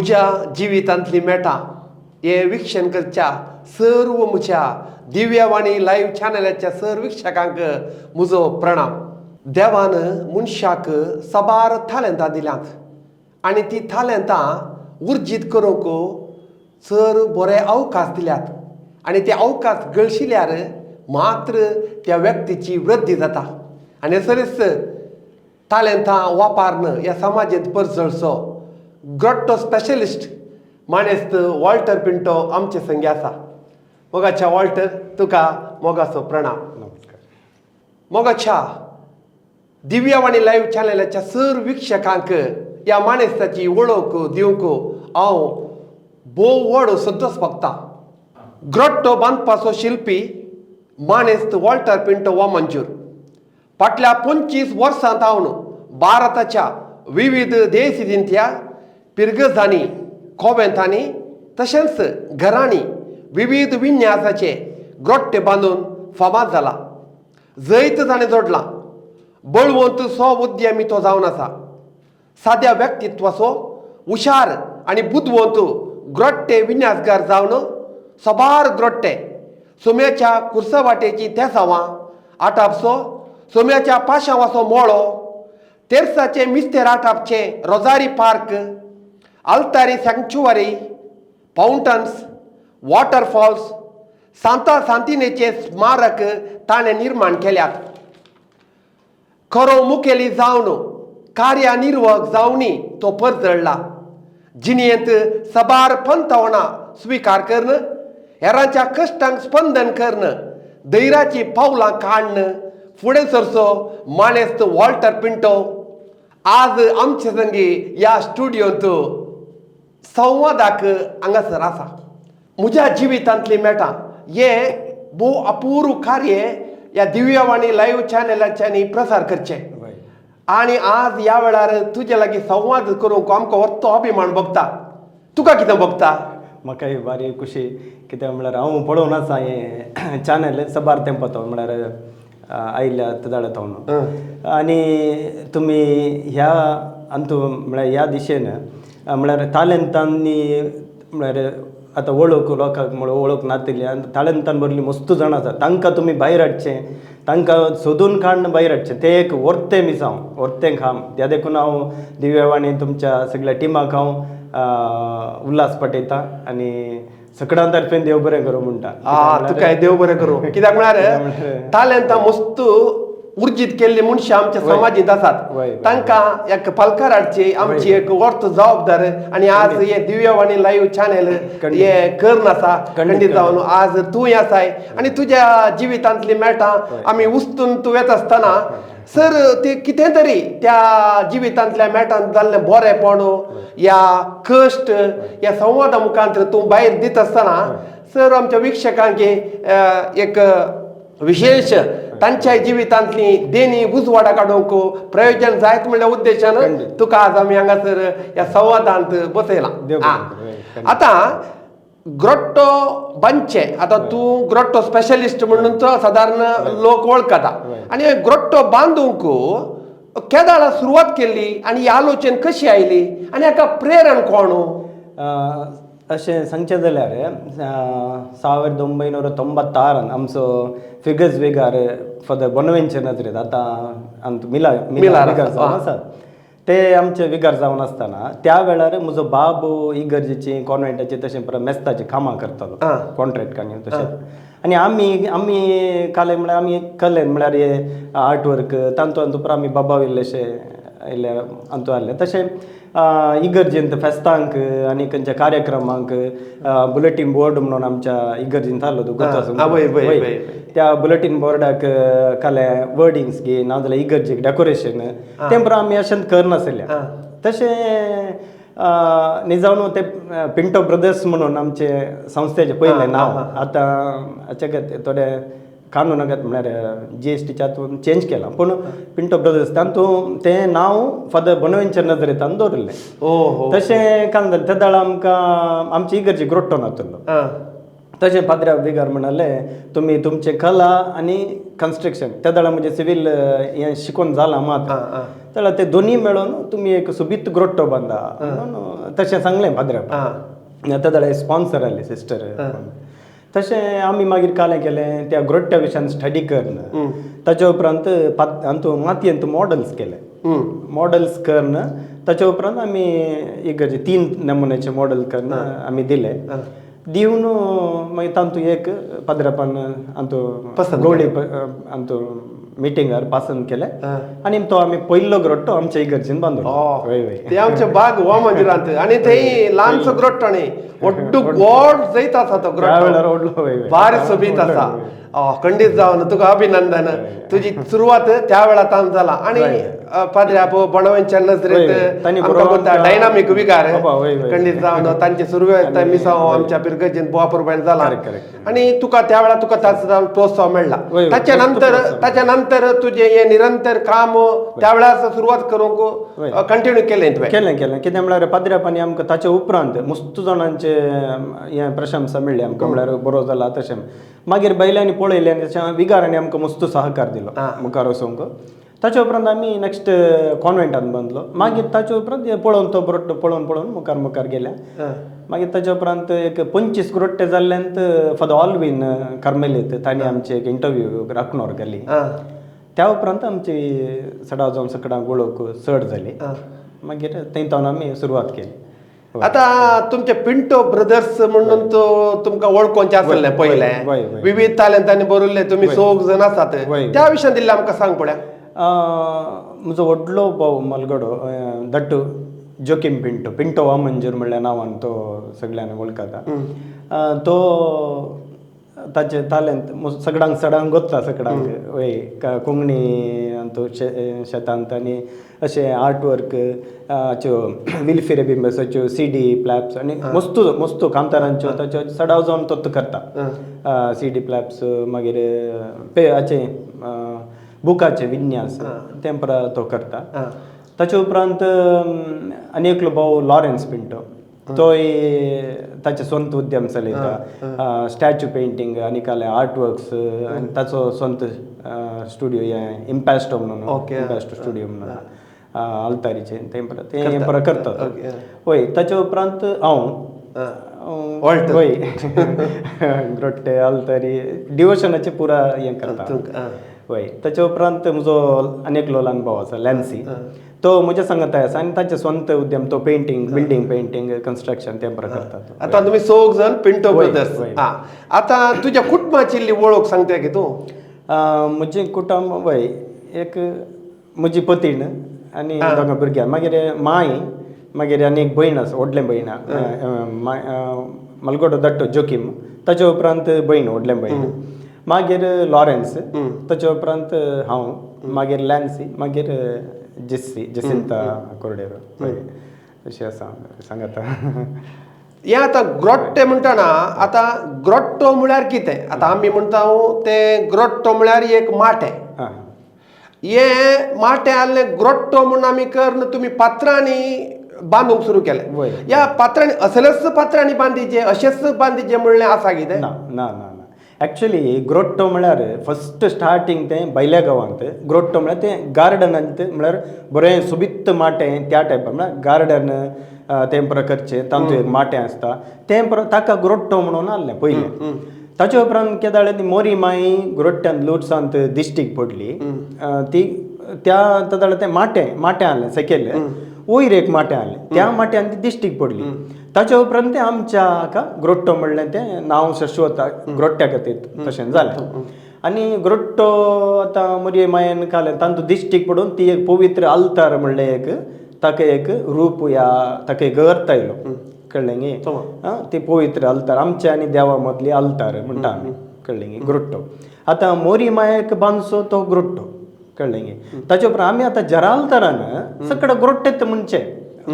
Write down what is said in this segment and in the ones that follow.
मुझ्या जिवितांतली Meta हे वीक्षण करच्या सर्व मुझ्या दिव्यवाणी लाईव्ह चॅनलाच्या सर्व वीक्षकांक मुजो प्रणाम. देवान मनशाक सबार थालेंतां दिल्यात आणि ती थालेंतां उर्जीत करूंक चड बरे अवकाश दिल्यात आणि ते अवकाश गळशिल्यार मात्र त्या व्यक्तीची वृद्धी जाता आणि सरीस थालेंतां वापरन या समाजांत परचडचो ग्रोट्टो स्पेशलिस्ट मानेस्त वॉल्टर पिंटो आमचे संगी आसा. मोगाच्या वॉल्टर तुका मोगाचो प्रणाम. नमस्कार. मोगाच्या दिव्यवाणी लाईव्ह चॅनलाच्या सर्व वीक्षकांक या मानेस्ताची वळख दिवंक हांव भोव व्हड संतोश भोगता. ग्रोट्टो बांदपाचो शिल्पी मानेस्त वॉल्टर पिंटो वामंजूर फाटल्या 25 वर्सांत हांव भारताच्या विविध देशदिंत्या पिरगजांनी खोबेंतांनी तशेंच घरांनी विविध विन्यासाचे ग्रोट्टे बांदून फामाद जाला. जैत ताणें जोडला. बळवंत सो उद्यमी तो जावन आसा. साद्या व्यक्तित्वाचो हुशार आणि बुद्धवंत ग्रोट्टे विन्यासकार जावन सबार ग्रोट्टे सोम्याच्या कुर्सवाटेची तेसावां आटापचो सोम्याच्या पाशांवाचो मोळो तेर्साचे मिस्तेर आटापचे रोजारी पार्क आल्तारी सँक्च्युअरी फाउंटन्स वॉटरफॉल्स सांता सांतिनेचे स्मारक ताणें निर्माण केल्यात. खरो मुखेली जावन कार्यानिर्वाहक जावनी तो परतडला. जिणेंत सबार पंतवणां स्विकार करण हेरांच्या कश्टांक स्पंदन करण धैर्याची पावलां काडन फुडें सरचो मानेस्त वॉल्टर पिंटो आज आमचे संगी या स्टुडियोंत संवादाक हांगासर आसा. म्हज्या जिवितांतली मेटा हे भोव अपूर्व कार्य या दिव्यवाणी लाईव्ह चॅनलाच्यांनी प्रसार करचे आणि आज या वेळार तुजे लागीं संवाद करूंक आमकां वत्तो अभिमान भोगता. तुका कितें भोगता? म्हाकाय बारी खुशी कित्याक म्हळ्यार हांव पळोवन आसा हें चॅनल सबार तेंपां तो म्हळ्यार आयल्या जाल्यात हांव आनी तुमी ह्या अंतू म्हळ्यार ह्या दिशेन म्हळ्यार तालेंतांनी म्हळ्यार आतां वळख लोकांक म्हळ्यार वळख नातिल्ली आनी तालेंतान भरली मस्त जाण आसा तांकां तुमी भायर हाडचें तांकां सोदून काडून भायर हाडचें तें एक वर्तें मिसांव वर्तें काम. त्या देखून हांव दिव्यवाणी तुमच्या सगळ्या टिमाक हांव उल्हास पटयता आनी सगळ्यां तर्फे देव बरें करूं म्हणटा. तुका देव बरें करूं. कित्याक म्हळ्यार तालेंतां मस्त उर्जीत केल्ली मनशां आमच्या समाजींत आसात. तांकां एक पालकार हाडची आमची एक वर्त जबाबदार आणि आज हे दिव्यवाणी लाईव्ह चॅनल हे करून आसा खंडीत जावन आज तूंय आसाय आणि तुज्या जिवितांतली मेटा आमी उस्तून तूं येता आसतना सर ते कितें तरी त्या जिवितांतल्या मेटान जाल्लें बरेंपण या कश्ट या संवादा मुखांतर तूं भायर दिता आसतना सर आमच्या वीक्षकांक एक विशेष तांच्या जिवितांतली देणी उजवाडा काडूंक प्रयोजन जायत म्हणल्या उद्देशान तुका आज आमी हांगासर ह्या संवादांत बसयला. आतां ग्रोट्टो बांदचे आतां तूं ग्रोट्टो स्पेशलिस्ट म्हणून तो सादारण लोक वळखता आनी ग्रोट्टो बांदूंक केदां सुरवात केल्ली आनी ही आलोचन कशी आयली आनी हाका प्रेरण कोण? अशें सांगचें जाल्यार 1996 आमचो फिगर्स विगार फॉर द बोनवेंचर नदरेत आतां मिलार जावन आसात ते आमचे विगार जावन आसतना त्या वेळार म्हजो बाब इगर्जेची कॉन्वेंटाची तशें मेस्ताची कामां करतालो कॉन्ट्रॅक्टांनी तशेंच आनी आमी काले म्हळ्यार आमी कलेन म्हळ्यार हे आर्ट वर्क तांतू आमी बाबा वयलेशे आयले अंतू आहले तशें इगर्जेंत फेस्तांक आनी खंयच्या कार्यक्रमांक बुलेटीन बोर्ड म्हणून आमच्या इगर्जेंत आहलो तूं त्या बुलेटीन बोर्डाक काले वर्डिंग्स घे नाजाल्यार इगर्जेक डेकोरेशन तें बरोबर आमी अशें करनासले. तशें न्ही जावन ते पिंटो ब्रदर्स म्हणून आमचे संस्थेचें पयलें नांव आतां थोडे कानूनागत म्हळ्यार GSTच्या चेंज केलां पूण पिंटो ब्रदर्स तातूंत तें नांव फॉर द बोनवेंचर नदरेतान दवरलें. तशें कांय जालें त्या दाळा आमकां आमची इगर्जी ग्रोट्टो नातलो तशें पाद्र्या विगार म्हणाले तुम्ही तुमचे कला आणि कन्स्ट्रक्शन त्या दळा म्हणजे सिव्हिल हें शिकून जाला मात जाल्यार ते दोनी मेळून तुम्ही एक सुबीत ग्रोट्टो बांदा म्हणून तशें सांगलें पाद्र्या त्या दळा स्पॉन्सर आले सिस्टर तशें आमी मागीर कालें केलें त्या ग्रोट्ट्या विशयान स्टडी करन ताच्या उपरांत आंतू मातयेंत मॉडल्स केले मॉडल्स करन ताच्या उपरांत आमी इगर्जे 3 नमुन्याचे मॉडल करन आमी दिले दिवन मागीर तांतू एक पाद्र्यापान आंतू गवळी आंतू मिटिंगार पासन केले आनी तो आमी पयलो ग्रोट्टो आमच्या इगर्जेन बांदलो वय वय ते आमचे बाग हो मंदिरांत आनी थंय ल्हानसो ग्रोट्टो न्ही व्हडलो व्हड जैत आसा तो ग्रोट्टो ओडलो वय वय भारी सोबीत आसा खंडीत जावन तुका अभिनंदन तुजी सुरवात त्या वेळार जाला आनी पाद्र्या बणवेंच्या नजरेत डायनामीक विगार खंडीत जावन तांचे सुरवेत मिसाव आमच्या पिरगजीन बोवापुरबायन जाला आनी तुका त्या वेळार तुका ताचो प्रोत्साहन मेळ्ळा ताच्या नंतर तुजें हें निरंतर काम त्या वेळार सुरवात करूंक कंटिन्यू केलें तुवें केलें कितें म्हळ्यार पाद्र्यापानी आमकां ताच्या उपरांत मस्त जाणांचे हें प्रशंसा मेळ्ळी आमकां म्हळ्यार बरो जाला तशें मागीर बैलांनी पळयलें आनी तशें विगारांनी आमकां मस्त सहकार दिलो मुखार वचूंक ताच्या उपरांत आमी नेक्स्ट कॉन्वेंटान बांदलो मागीर ताच्या उपरांत पळोवन तो ग्रोट्टो पळोवन मुखार गेल्या मागीर ताच्या उपरांत एक 25 ग्रोट्टे जाल्ल्यांत फॉर द ऑल बीन कार्मेलीत तांणी आमची एक इंटरव्यू राखणोर केली त्या उपरांत आमची सडा जावन सकडां वळख चड जाली मागीर थंयच्यान आमी सुरवात केली आता तुमचे पिंटो ब्रदर्स म्हणून तो तुमकां वळखोवचे आसले पयलें विविध तालंतांनी बरयल्ले तुमी 6 जण आसात त्या विशयान दिल्ले आमकां सांग पळया म्हजो व्हडलो भाव मलगडो दट्टू जोकीम पिंटो वा मंजूर म्हणल्या नांवान तो सगळ्यांनी वळखता तो ताचे तालेंत सगळ्यांक सडांक गोत्ता सगळ्यांक वय कोंकणी तो शेतांत आनी अशें आर्ट वर्क विलफिरे बिंबसाच्यो CD प्लॅप्स आनी मस्त कांतारांच्यो ताच्यो सडाव जावन तो करता CD प्लॅप्स मागीर हाचे बुकाचे विन्यास तें तो करता ताचे उपरांत आनी एकलो भाव लॉरेन्स पिंटो तोय ताचे स्वंत उद्यम चलयता स्टॅच्यू पेंटींग आनी काले आर्ट वर्क्स आनी ताचो स्वंत स्टुडियो हें इम्पॅस्टो म्हणून इम्पॅस्टो स्टुडियो म्हणून आल्तारीचे तें परत करता वय ताच्या उपरांत हांव वय ग्रोट्टे आल्तारी डिवोशनाचे पुरा हें करता वय ताच्या उपरांत म्हजो आनी एकलो ल्हान भाव आसा लॅन्सी तो म्हज्या सांगाताय आसा आनी ताचे स्वंत उद्यम तो पेंटींग बिल्डींग पेंटींग कन्स्ट्रक्शन तें बरें करता आतां तुमी 6 जण पिंटो ब्रदर्स आतां तुज्या कुटुंबाची वळख सांगता की तूं म्हजें कुटुंब वय एक म्हजी पतीण आनी 2 भुरग्यां मागीर माय मागीर आनी एक भयण आसा व्हडलें भयण मलगडो दट्टो जोकीम ताच्या उपरांत भयण व्हडलें भयण मागीर लॉरेन्स ताच्या उपरांत हांव मागीर लॅन्सी मागीर जसिंता कोर्डेरो अशें आसा सांगात हें आतां ग्रोट्टे म्हणटना आतां ग्रोट्टो म्हळ्यार कितें आतां आमी म्हणटा ते ग्रोट्टो म्हळ्यार एक माटे हे माटे आहले ग्रोट्टो म्हणून आमी करन तुमी पात्रांनी बांदूंक सुरू केलें ह्या पात्रांनी असलेच पात्रांनी बांदीचे अशेंच बांदीचे म्हणलें आसा कितें ना ना ना एक्चुअली ग्रोट्टो म्हळ्यार फस्ट स्टार्टींग तें बैल्या गांवांत ग्रोट्टो म्हळ्यार तें गार्डनांत म्हळ्यार बरें सुबित्त माटें त्या टायपार म्हळ्यार गार्डन तें प्रकारचें तातूंत एक माटें आसता तें ताका ग्रोट्टो म्हणून आहलें पयलें ताचे उपरांत कितें जालें ती मोरी माई ग्रोट्ट्यान लुट्सांत दिश्टीक पडली ती त्या तें माटें आहलें सकयल वयर एक माटें आहलें त्या माट्यान ती दिश्टीक पडली ताच्या उपरांत तें आमच्या हाका ग्रोट्टो म्हणलें तें नांव शाश्वत ग्रोट्ट्या खातीर तशें जालें आनी ग्रोट्टो आतां मोरये मायेन कालें तांतूं दिश्टीक पडून ती एक पवित्र आल्तार म्हणलें एक ताका एक रूप या ताका एक अर्थ आयलो कळ्ळें न्ही ती पवित्र आल्तार आमच्या आनी देवा मदली आल्तार म्हणटा आमी कळ्ळें न्ही ग्रोट्टो आतां मोरी मायेक बांदसो तो ग्रोट्टो कळ्ळें न्ही ताचे उपरांत आमी आतां जरा आल्तारान सकड ग्रोट्टेत म्हणचे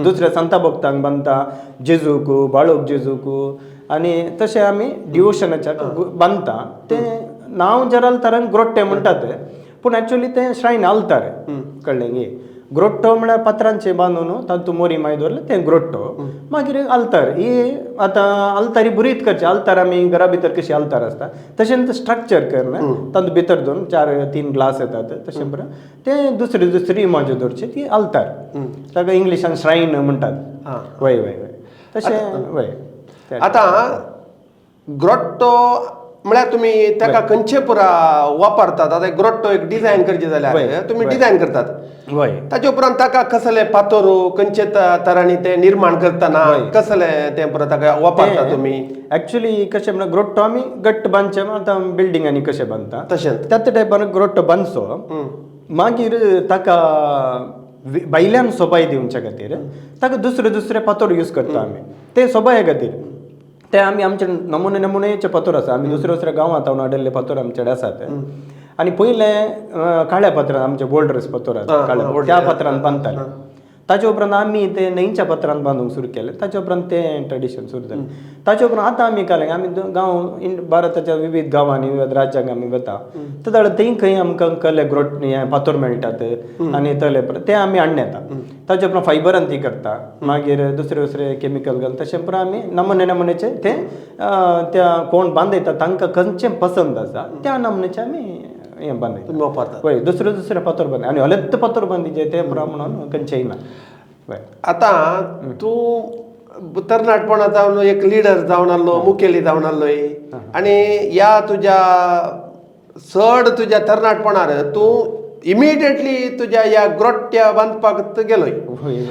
दुसऱ्या संता भक्तांक बांदता जेजूक बाळूक जेजूक आनी तशें आमी डिवोशनाच्या बांदता तें नांव जरा आल्तारान ग्रोट्टे म्हणटात पूण एक्चुअली तें श्रायन आल्तार कळ्ळें न्ही ग्रोट्टो म्हळ्यार पत्रांचे बांदून तातूंत मोरी माय दवरले ते ग्रोट्टो मागीर आल्तार ही आतां आल्तारी बरीच करचे आल्तार आमी घरा भितर कशी आल्तार आसता तशें स्ट्रक्चर करना तातूंत भितर दोन 4-3 ग्लास येतात तशें बरें ते दुसरी इमोजी दवरची ती आल्तार ताका इंग्लिशान श्राइन म्हणटात वय वय वय तशें वय आता ग्रोट्टो म्हळ्यार तुम्ही ताका खंयचे पुरा वापरतात आता ग्रोट्टो एक डिझायन करचे जाल्यार तुम्ही डिझायन करतात वय ताचे उपरांत ताका कसले पातोरू खंयचे तरांनी ते निर्माण करतना कसले ते परत ताका वापरता तुम्ही ऍक्च्युली कशें म्हणल्यार ग्रोट्टो आमी घट्ट बांदचे आतां बिल्डिंगांनी कशें बांदता तशेंच त्याच टायपान ग्रोट्टो बांदचो मागीर ताका भायल्यान सोबाय दिवचे खातीर ताका दुसरे पातोर यूज करता आमी ते सोबाये खातीर ते आमी आमचे नमुनेचे पत्तर आसा आमी दुसऱ्या गांवांत हाडिल्ले पत्तर आमचे आसात आनी पयले काळ्या पत्रान आमचे बोल्डर्स पत्तर काळ्या त्या पत्रान बांदताले ताचे उपरांत आमी ते न्हंयच्या पत्रान बांदूंक सुरू केले ताचे उपरांत ते ट्रेडिशन सुरू जालें ताचे उपरांत आतां आमी केलें आमी गांव भारताच्या विविध गांवांनी विविध राज्यांक आमी वता तर थंय खंय आमकां कसले फातर मेळटात आनी ते आमी हाडून येता ताचे उपरांत फायबरान ती करता मागीर दुसरे केमिकल घालून तशें उपरांत आमी नमुनेचे ते त्या कोण बांदयता तांकां खंयचें पसंद आसा त्या नमुनेचे आमी हें बांदयता वापरतात वय दुसरे पत्तर बांदय आनी हलत्त पत्तर बांदीचे ते म्हणून खंयचेय ना वय आता तूं तरणाटपणा जावन एक लिडर जावन आसलो मुखेली जावन आसलोय आनी ह्या तुज्या तरणाटपणार तूं इमिडिएटली तुज्या ह्या ग्रोट्ट्या बांदपाक गेलोय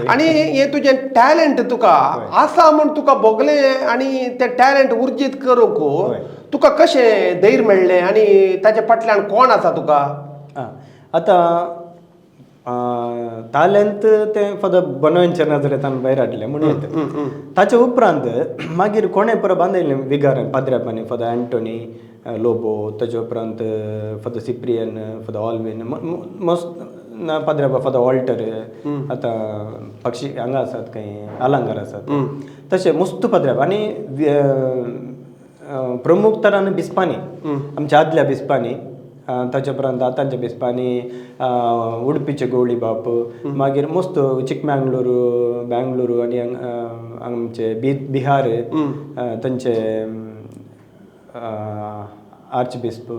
आनी हे तुजें टॅलंट तुका आसा म्हूण तुका भोगलें आनी तें टॅलंट उर्जीत करूंक तुका कशें धैर्य मेळ्ळें आनी ताचे फाटल्यान कोण आसा तुका आतां टॅलंट ते फक्त बनवेंच्या नजरेंतल्यान भायर हाडलें म्हणून येता ताचे उपरांत मागीर कोणें परत बांदयलें विगारान पाद्र्यापांनी फक्त एंटोनी लोबो ताचे उपरांत फक्त सिप्रियन फक्त ऑल्विन मोस्ट पाद्र्यापा फक्त ऑल्टर आतां पक्षी हांगा आसात खंय आलांगार आसात तशें मस्त पाद्र्यापा आनी प्रमुख तरान बिस्पानी आमच्या आदल्या बिस्पानी ताचे उपरांत आतांच्या बिस्पानी उडपीचे गवळी बाप मागीर मस्त चिकमंगळूरू आनी आमचे बिहार तांचे आर्च बिस्प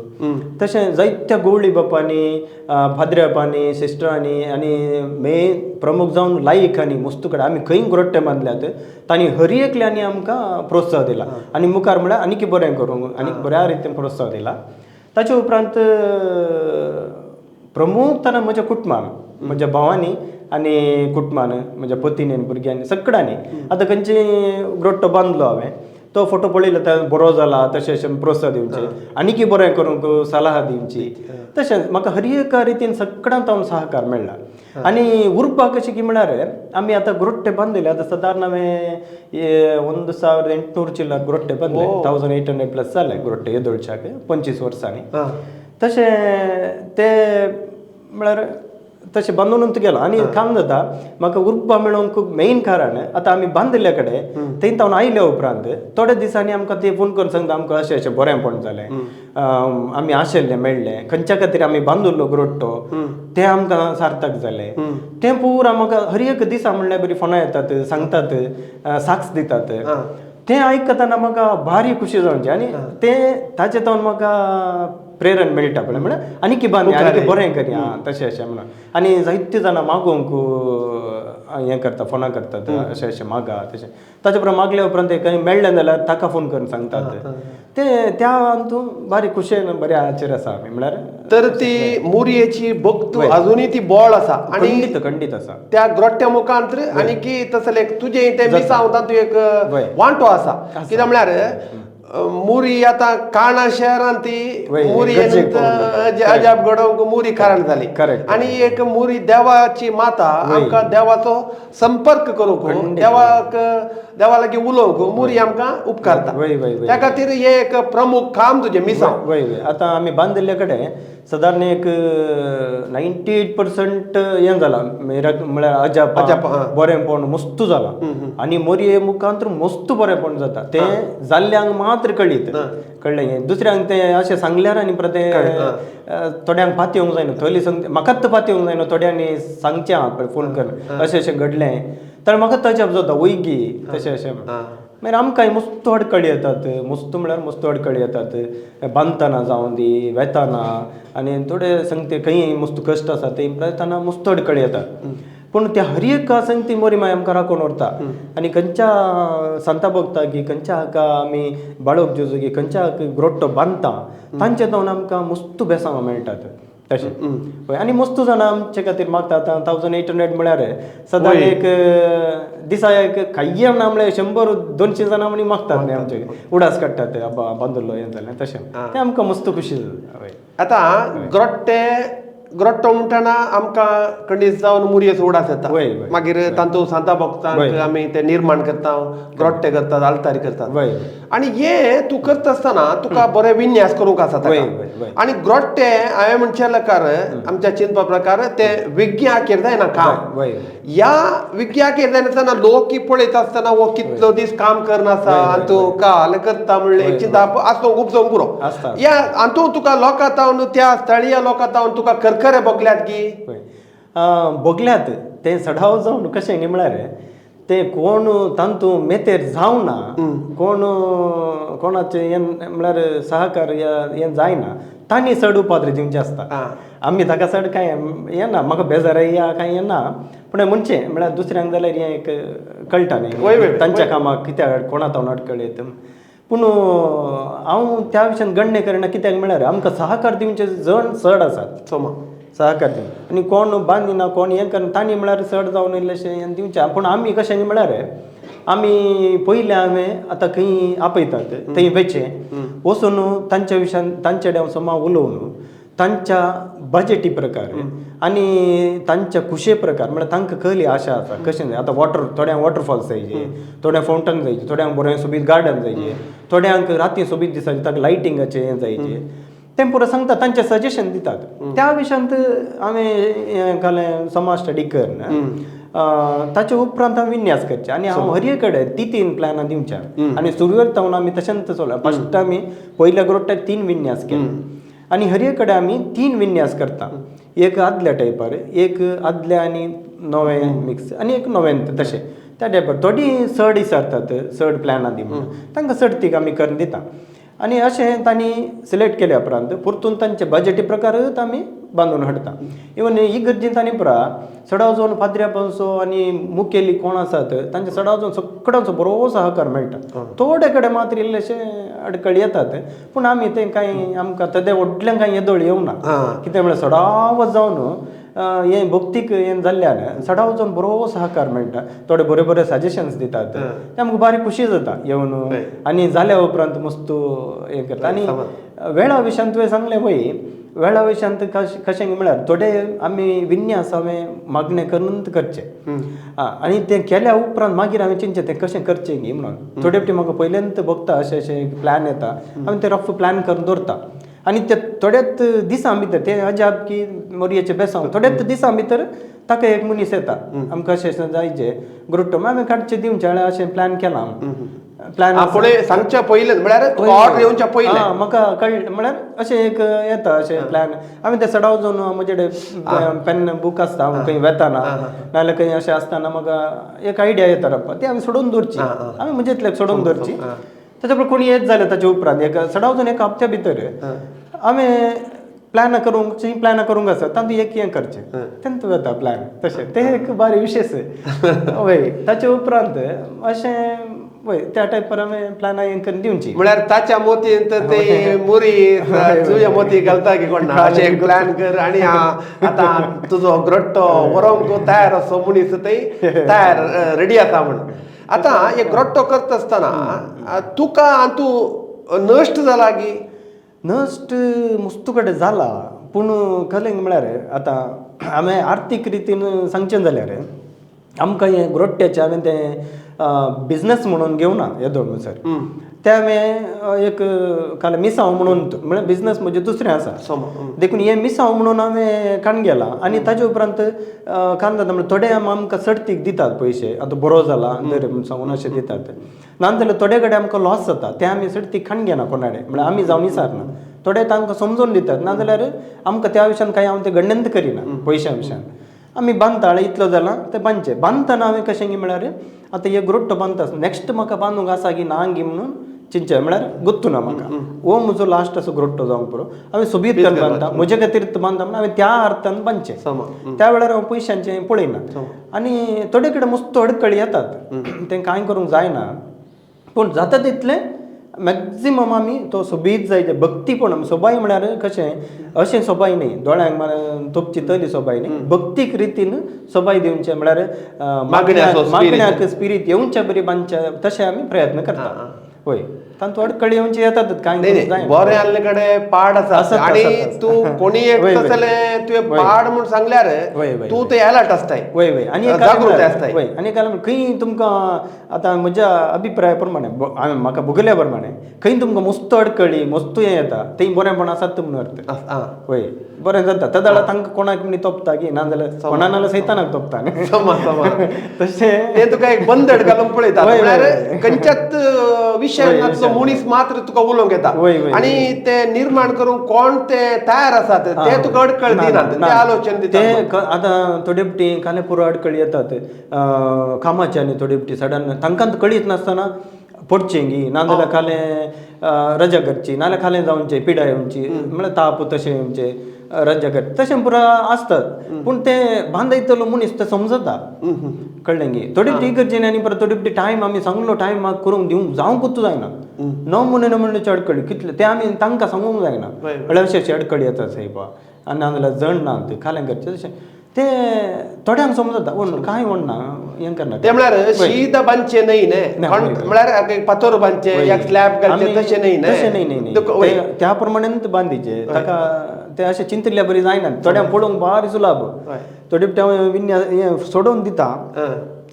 तशें जायत्या गवळी बापांनी फादऱ्यापांनी सिस्टरांनी आनी मेन प्रमुख जावन लायकांनी मस्त कडेन आमी खंय ग्रोट्टे बांदल्यात तांणी हर एकल्यांनी आमकां प्रोत्साह दिला आनी मुखार म्हळ्यार आनीक बरें करूंक आनीक बऱ्या रितीन प्रोत्साह दिला ताचे उपरांत प्रमुख तरान म्हज्या कुटुंबान म्हज्या भावांनी आनी कुटुंबान म्हज्या पतीन भुरग्यांनी सगळ्यांनी आतां खंयची ग्रोट्टो बांदलो हांवें तो फोटो पळयलो बरो जाला तशें प्रोत्साह दिवचे आनीक बरें करूंक सलाह दिवची तशेंच म्हाका हर एका रितीन सगळ्यांत हांव सहकार मेळ्ळा आनी उरपाक कशें की म्हळ्यार आमी आतां ग्रोट्टे बांदले आतां सादारण हांवें 1800 चिल्लर ग्रोट्टे बांदले 1800 प्लस जाले ग्रोट्टे येदोळच्याक 25 वर्सांनी तशें ते म्हळ्यार तशें बांदूनच गेलो आनी काम जाता म्हाका उरपा मेळोंक मेन कारण आतां आमी बांदले कडेन थंय हांव आयल्या उपरांत थोड्या दिसांनी आमकां ते फोन करून सांगता आमकां अशें बरेंपण जालें आमी आशिल्लें मेळ्ळें खंयच्या खातीर आमी बांदुल्लो ग्रोट्टो तें आमकां सार्थक जालें तें पुराय म्हाका हर एक दिसा म्हणल्यार बरी फोनां येतात सांगतात साक्स दितात तें आयकतना म्हाका भारी खुशी जावची आनी तें ताचे तावन म्हाका प्रेरण मेळटा पळय म्हळ्यार आनीक बांदया आनीक बरें करया तशें म्हणून आनी जायते जाणां मागोवंक हें करता फोनां करतात अशें मागा तशें ताचे उपरांत मागल्या उपरांत खंय मेळ्ळें जाल्यार ताका फोन करून सांगतात ते त्या हातूंत बारी खुशेन बऱ्या हाचेर आसा आमी म्हळ्यार तर ती मुरयेची भक्त अजुनूय ती बोळ आसा आनी खंडीत आसा त्या ग्रोट्ट्या मुखांतर आनी की तसले तुजे ते मिसावता तूं एक वांटो आसा कित्याक म्हळ्यार मुरी आतां काणा शहरांत ती मुरी अजाब घडोवंक मुरी कारण जाली आनी एक मुरी देवाची माता आमकां देवाचो संपर्क करूंक देवा लागीं उलोवंक मुरी आमकां उपकारता त्या खातीर हे एक प्रमुख काम तुजें मिसांव आतां आमी बांदिल्ले कडेन सादारण एक 98% हें जालां म्हळ्यार अजाप बरेंपण मस्त जालां आनी मोरये मुखांतर मस्त बरेंपण जाता तें जाल्ल्यांक मात्र कळीत कळ्ळें दुसऱ्यांक तें अशें सांगल्यार आनी परत थोड्यांक पाती येवंक जायना थोयली सांगता म्हाकाच पाती येवंक जायना थोड्यांनी सांगचें हांव फोन करून अशें अशें घडलें तर म्हाका टचअप जाता वयगी तशें अशें मागीर आमकां मस्त अडकळी येतात मस्त म्हळ्यार मस्त अडकळी येतात बांदतना जावं दी वेताना आनी थोडे सांगते खंय मस्त कश्ट आसा ते प्रयत्ना मस्त अडकळी येतात पूण त्या हर एक सांगती मोरी माय आमकां राखून व्हरता आनी खंयच्या सांता भोगता की खंयच्या हाका आमी बाळोक जेजू की खंयच्या हाका ग्रोट्टो बांदता तांचे जावन आमकां मस्त बेसांवां मेळटात तशें पळय आनी मस्त जाणां आमचे खातीर मागतात 1800 म्हळ्यार सदां एक दिसा एक खाय्य ना म्हळ्यार 100-200 जाणां म्हणी मागतात न्ही आमचे उडास काडटात अब्बा बांदुरलो हें जालें तशें तें आमकां मस्त खुशी जाता आतां ग्रोट्टो म्हणटना आमकां कणीस जावन मुरयेचो उडास येता मागीर तातूंत सांता भक्तांक आमी ते निर्माण करता ग्रोट्टे करतात आल्तारी करतात आनी हे तूं करता आसतना तुका बरे विन्यास करूंक आसा आनी ग्रोट्टे हांवें म्हणचे प्रकार आमच्या चिंतपा प्रकार ते विज्ञाखेर जायना काम ह्या विज्ञाखेर जायनासतना लोक की पळयता आसतना वो कितलो दीस काम करनासा आनी तूं काल करता म्हणलें चिंता आसतो उपजोवंक पुरो ह्या हातूंत तुका लोकां तावन त्या स्थळीय लोकां तावन तुका खरे भोगल्यात की भोगल्यात ते सडाव जावन कशें न्ही म्हळ्यार ते कोण तांतू मेतेर जावना कोणाचे हें म्हळ्यार सहकार हें जायना तांणी चड उपाद्र दिवचें आसता आमी ताका चड कांय येना म्हाका बेजार या कांय येना पूण म्हणचें म्हळ्यार दुसऱ्यांक जाल्यार हें एक कळटा न्ही तांच्या कामाक कित्याक कोणा तावन अडकळीत पूण हांव त्या विशयान गण्य करना कित्याक म्हळ्यार आमकां सहकार दिवचे जण चड आसात सहकार दिवन आनी कोण बांदिना कोण हें करना तांणी म्हळ्यार चड जावन इल्लेशें हें दिवचें पूण आमी कशें न्ही म्हळ्यार आमी पयलें हांवें आतां खंय आपयतात थंय वेचें वचून तांच्या विशयान तांचे कडेन वचून उलोवन तांच्या बजेटी प्रकार आनी तांच्या खुशे प्रकार म्हळ्यार तांकां खंयली आशा आसा कशें जाय आतां थोड्यांक वॉटरफॉल्स जायचे थोड्यांक फावंटन जायचे थोड्यांक बरें सोबीत गार्डन जायचे थोड्यांक राती सोबीत दिसाचे ताका लायटिंगाचें हें जायचे तें पुरो सांगता तांचें सजेशन दितात त्या विशयांत हांवें हें घालें समाज स्टडी करन ताचे उपरांत हांव विन्यास करचें आनी हांव हरये कडेन तीन प्लॅनां दिवच्या आनी सुरवेर जावन आमी तशेंच चलला फस्ट आमी पयल्या ग्रोट्ट्याक 3 विन्यास केले आनी हरये कडेन आमी 3 विन्यास करता एक आदल्या टायपार एक आदल्या आनी नवें मिक्स आनी एक नवें तशें त्या टायपार थोडी चड विचारतात चड प्लॅनां दी म्हणून तांकां चड आमी करून दिता आनी अशें तांणी सिलेक्ट केल्या उपरांत परतून तांचे बजेटी प्रकारच आमी बांदून हाडटा इवन ही गरजेन तांणी पुरा सडाव जावन फादऱ्या पंसो आनी मुखेली कोण आसात तांचे सडाव जावन सगळ्यांचो बरो सहकार मेळटा थोडे कडेन मात्र इल्लेशे अडकळी येतात पूण आमी तें कांय आमकां ते व्हडलें कांय येदोळ येवना कित्याक म्हळ्यार सडाव जावन हें भक्तीक हें जाल्ल्यान सडाव जावन बरो सहकार मेळटा थोडे बरे सजेशन्स दितात ते आमकां बारी खुशी जाता येवन आनी जाल्या उपरांत मस्त हें करता आनी वेळा विशयान तुवें सांगलें पळय वेळा विशयांत कशें म्हळ्यार थोडे आमी विन्यास हांवें मागणें करूनच करचें आनी तें केल्या उपरांत मागीर हांवें चिंतचें तें कशें करचें न्ही म्हणून थोडे फावटी म्हाका पयलेंत भोगता अशें प्लॅन येता हांवें तें रफ प्लॅन करून दवरता आनी ते थोड्याच दिसां भितर ते अजाप की मोरयेचें बेसांव थोड्याच दिसां भितर ताका एक मनीस येता आमकां अशें जायचें ग्रोट्टो हांवें काडचें दिवचें अशें प्लॅन केलां प्लॅन सांगच्या पयलें म्हळ्यार ऑर्डर येवच्या पयलें म्हाका कळ्ळें म्हळ्यार अशें एक येता अशें प्लॅन हांवें ते सडाव जावन म्हजे कडेन पेन बूक आसता हांव खंय वेताना नाजाल्यार खंय अशें आसतना म्हाका एक आयडिया येता रप्पा ती हांवें सोडून दवरची हांवें म्हजेतले सोडून दवरची ताच्या बरोबर कोणी येत जालें ताचे उपरांत एक सडाव जावन एक हप्त्या भितर हांवें प्लॅन करूंक आसा तातूंत एक हें करचें तेंच वता प्लॅन तशें तें एक बारी विशेश वय ताचे उपरांत अशें वय त्या टायपार हांवें प्लॅन हें करून दिवची म्हळ्यार ताच्या मोतयेंत ते मुरी तुज्या मोती घालता की कोण ना अशें एक प्लॅन कर आनी आतां तुजो ग्रोट्टो व्हरोंक तयार असो मनीस थंय तयार रेडी आसा म्हण आतां एक ग्रोट्टो करता आसतना तुका तूं नश्ट जाला की नश्ट मस्त कडेन जाला पूण खरें म्हळ्यार आतां हांवें आर्थीक रितीन सांगचें जाल्यार आमकां हें ग्रोट्ट्याचें हांवें तें बिझनस म्हणून घेवना येदोळ सर ते हांवें एक काल मिसांव म्हणून म्हळ्यार बिझनस म्हणजे दुसरें आसा देखून हें मिसांव म्हणून हांवें काण गेलां आनी ताचे उपरांत काण जाता म्हळ्यार थोडे आमकां सर्तीक दितात पयशे आतां बरो जाला दर सांगून अशें दितात नाजाल्यार थोडे कडेन आमकां लॉस जाता ते आमी सर्तीक खाण घेना कोणा कडेन म्हळ्यार आमी जावन विचारना थोडे तांकां समजून दितात नाजाल्यार आमकां त्या विशयान कांय हांव ते गणंत करिना पयशा विशयान आमी बांदता इतलो जाला ते बांदचे बांदतना हांवें कशें गी म्हळ्यार आतां एक ग्रोट्टो बांदता नेक्स्ट म्हाका बांदूंक आसा की ना गी म्हणून चिंचे म्हळ्यार गुत्तू ना म्हाका हो म्हजो लास्ट असो ग्रोट्टो जावंक पुरो हांवें सोबीत करून बांदता म्हजे खातीर बांदता म्हणून हांवें त्या अर्थान बांदचें त्या वेळार हांव पयशांचें पळयना आनी थोडे कडेन मस्त अडकळी येतात तें कांय करूंक जायना पूण जाता तितलें मॅक्झिमम आमी तो सोबीत जायचे भक्तीपण सोबाई म्हळ्यार कशें अशें सोबाई न्ही दोळ्यांक तोप चितली सोबाई न्ही भक्तीक रितीन सोबाई दिवचें म्हळ्यार मागण्याक स्पिरीट येवच्या बरी बांदचे तशें आमी प्रयत्न करता होय तांतू अडकळी येवची येतातच कांय बरें आसले कडेन पाड आसा आनी तूं कोणी एकटो जाल्यार तुवें पाड म्हूण सांगल्यार तूं ते अलर्ट आसताय वय वय आनी जागृत आसताय वय आनी खंय तुमकां आतां म्हज्या अभिप्राया प्रमाणे म्हाका भुगल्या प्रमाणे खंय तुमकां मस्त अडकळी मस्त हें येता तें बरेंपण आसात म्हणून अर्थ वय बरें जाता त्या वेळार तांकां कोणाक म्हणी तोपता की नाजाल्यार कोणा नाल्यार सैतानाक तोपता तशें तें तुका एक बंदड घालून पळयता खंयच्याच विशयाचो मनीस मात्र तुका उलोवंक येता आनी ते निर्माण करूंक कोण ते तयार आसात ते तुका अडकळ दिनात ते आलोचन दितात ते आतां थोडे फावटी काले पुरो अडकळी येतात कामाच्यांनी थोडे फावटी सडन तांकां कळीत नासतना पडचें गी नाजाल्यार कालें रजा करची नाल्यार खालें जावचें पिडा येवची म्हळ्यार ताप तशें येवचे रजा कर तशें पुरो आसतात पूण ते बांदयतलो मनीस ते समजता कळ्ळें गी थोडी फावटी गरजेन आनी परत थोडी फावटी टायम आमी सांगलो टायम म्हाका करूंक दिवंक जावंकूच जायना नमुन्याची अडकळी कितले ते आमी तांकां सांगूंक जायना म्हळ्यार अशी अडकळी येता सायबा आनी नाजाल्यार जण ना खालें करचें तशें ते थोड्यांक समजता कांय म्हणना हें करना ते म्हळ्यार शीत बांदचे न्हय न्ही म्हळ्यार फातर बांदचे एक स्लॅब घालचे तशें न्हय न्हय त्या प्रमाणेच बांदीचे ताका ते अशें चिंतल्या बरी जायना थोड्यांक पळोवंक बारी सुलाभ थोडे फावटी हांवें विन्यास हें सोडून दिता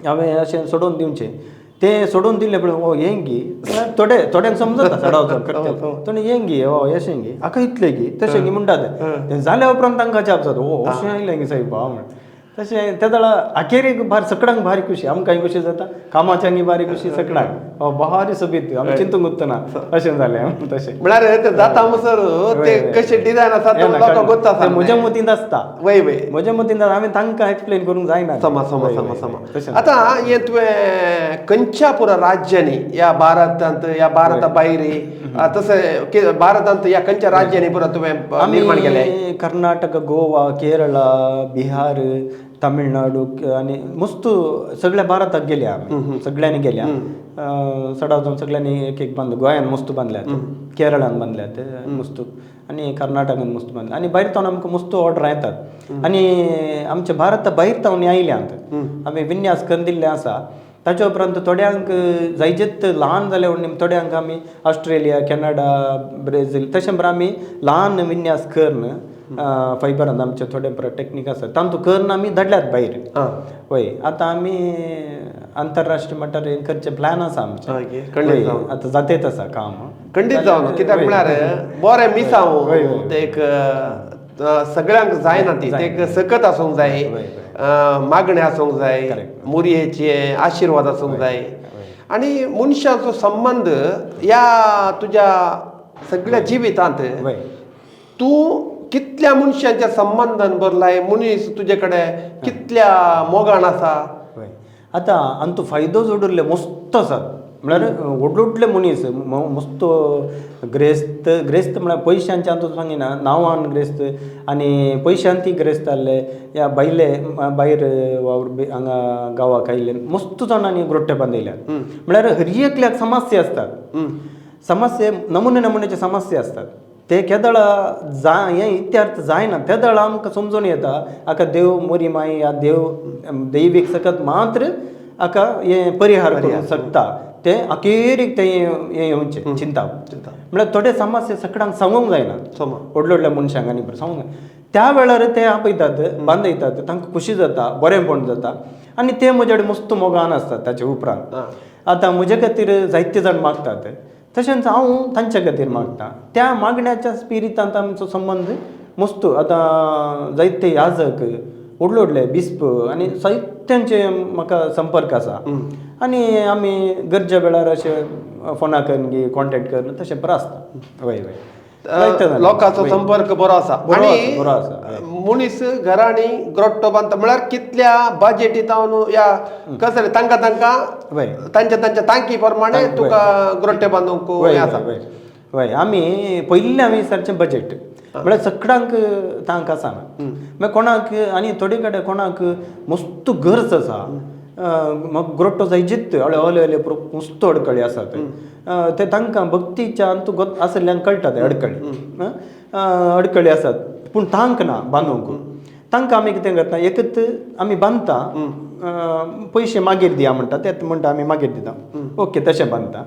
हांवें अशें सोडून दिवचें ते सोडून दिले पळय हें गी थोड्यांक समजता सडावचो करता थोडे हें गी अशें गी आका इतलें गी तशें गी म्हणटात जाल्या उपरांत तांकां जाप जाता अशें आयलें गी सायबा म्हण तशें त्या वेळा अखेरेक सगळ्यांक भारी खुशी आमकांय खुशी जाता कामाच्यांनी भारी खुशी सगळ्यांक भारी सोबीत आमी चिंतूंक उत्तना अशें जालें तशें म्हळ्यार ते जाता म्हणसर ते कशे डिझायन आसा ते लोकांक गोत आसा म्हज्या मतींत आसता वय वय म्हज्या मतींत हांवें तांकां एक्सप्लेन करूंक जायना आतां हें तुवें खंयच्या पुरो राज्यांनी या भारतांत या भारता भायर तशें भारतांत या खंयच्या राज्यांनी पुरो तुवें निर्माण केलें कर्नाटक गोवा केरळा बिहार तामिळनाडू आनी मस्त सगळ्या भारताक गेल्या आमी सगळ्यांनी गेल्या सडाव जावन सगळ्यांनी एक एक बांद गोंयान मस्त बांदल्यात केरळान बांदल्यात मस्त आनी कर्नाटकान मस्त बांदल्या आनी भायर तावन आमकां मस्त ऑर्डर येतात आनी आमच्या भारता भायर तावन आयल्यांत आमी विन्यास करून दिल्ले आसा ताच्या उपरांत थोड्यांक जायचेच ल्हान जाले म्हणून थोड्यांक आमी ऑस्ट्रेलिया कॅनडा ब्राझील तशें बरें आमी ल्हान विन्यास करून फायबरान आमचे थोडे टॅक्नीक आसा तांतू करून आमी धाडल्यात भायर वय आतां आमी आंतरराष्ट्रीय मट्टार हें करचें प्लॅन आसा आमचें आतां जातेत आसा काम खंडीत जावन कित्याक म्हळ्यार बरें मिसांव ते एक सगळ्यांक जायना ती ते एक सकत आसूंक जाय मागणें आसूंक जाय मुरयेचे आशिर्वाद आसूंक जाय आनी मनशाचो संबंद या तुज्या सगळ्या जिवितांत तूं कितल्या मनशांच्या संबंधान भरलाय मनीस तुजे कडेन कितल्या मोगान आसा आतां आनी तूं फायदो जोडले मस्त आसात म्हळ्यार व्हडले मनीस मस्त ग्रेस्त म्हळ्यार पयशांचे तूं सांगिना नांवान ग्रेस्त आनी पयशांती ग्रेस्त जाल्ले या भायले भायर हांगा गांवाक आयिल्ले मस्त जाणांनी ग्रोट्टे बांदयल्यात म्हळ्यार हर एकल्याक समस्या असतात समस्या नमुन्याचे समस्या असतात ते केदळा हें इत्यार्थ जायना त्या दळा आमकां समजून येता हाका देव मोरी माई या देव दैवीक सकत मात्र हाका हें परिहार करूंक शकता ते अखेरीक ते हें येवचें चिंता म्हळ्यार थोडे समस्या सगळ्यांक सांगूंक जायना व्हडल्या मनशांक आनी सांगूंक जाय त्या वेळार ते आपयतात बांदयतात तांकां खुशी जाता बरेंपण जाता आनी ते म्हजे कडेन मस्त मोगान आसतात ताचे उपरांत आतां म्हजे खातीर जायते जाण मागतात तशेंच हांव तांच्या खातीर मागता त्या मागण्याच्या स्पिरिटांत आमचो संबंद मस्त आतां जायते याजक व्हडले बिस्प आनी जायत्यांचे म्हाका संपर्क आसा आनी आमी गरजे वेळार अशे फोना करून कॉन्टेक्ट करून तशें बरें आसता वय वय लोकांचो संपर्क बरो आसा आणि मुनीस घरांनी ग्रोट्टो बांदता म्हळ्यार कितल्या बजेटीत या कसं तांकां तांच्या तांकी प्रमाणे तुका ग्रोट्टे बांदूंक आसा. हय आमी सरचें बजेट म्हळ्यार सगळ्यांक तांकां आसा मागीर कोणाक आनी थोडे कडेन कोणाक मस्त गरज आसा म्हाका ग्रोट्टो जाय जित्त हळे मस्त अडकळी आसात ते तांकां भक्तीच्या अंतर्गत आसल्यांक कळटा ते अडकळी आसात पूण तांकां ना बांदूंक. तांकां आमी कितें करता एकच आमी बांदता पयशे मागीर दिया म्हणटा ते म्हणटा आमी मागीर दिता ओके तशें बांदता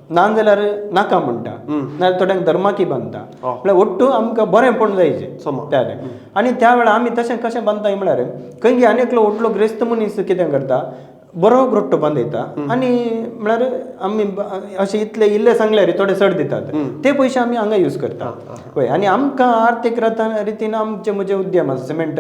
ना जाल्यार नाका म्हणटा नाजाल्यार थोड्यांक धर्माकी बांदता म्हळ्यार ओट्टू आमकां बरेंपण जायचें त्या आनी त्या वेळार आमी तशें कशें बांदता म्हळ्यार खंय आनी व्हडलो ग्रेस्त मनीस कितें करता बरो ग्रोट्टो बांदयता आनी म्हळ्यार आमी अशें इल्ले सांगल्यार थोडे चड दितात ते पयशे आमी हांगा यूज करता पळय. आनी आमकां आर्थीक रितीन आमचे म्हजे उद्यम आसा सिमेंट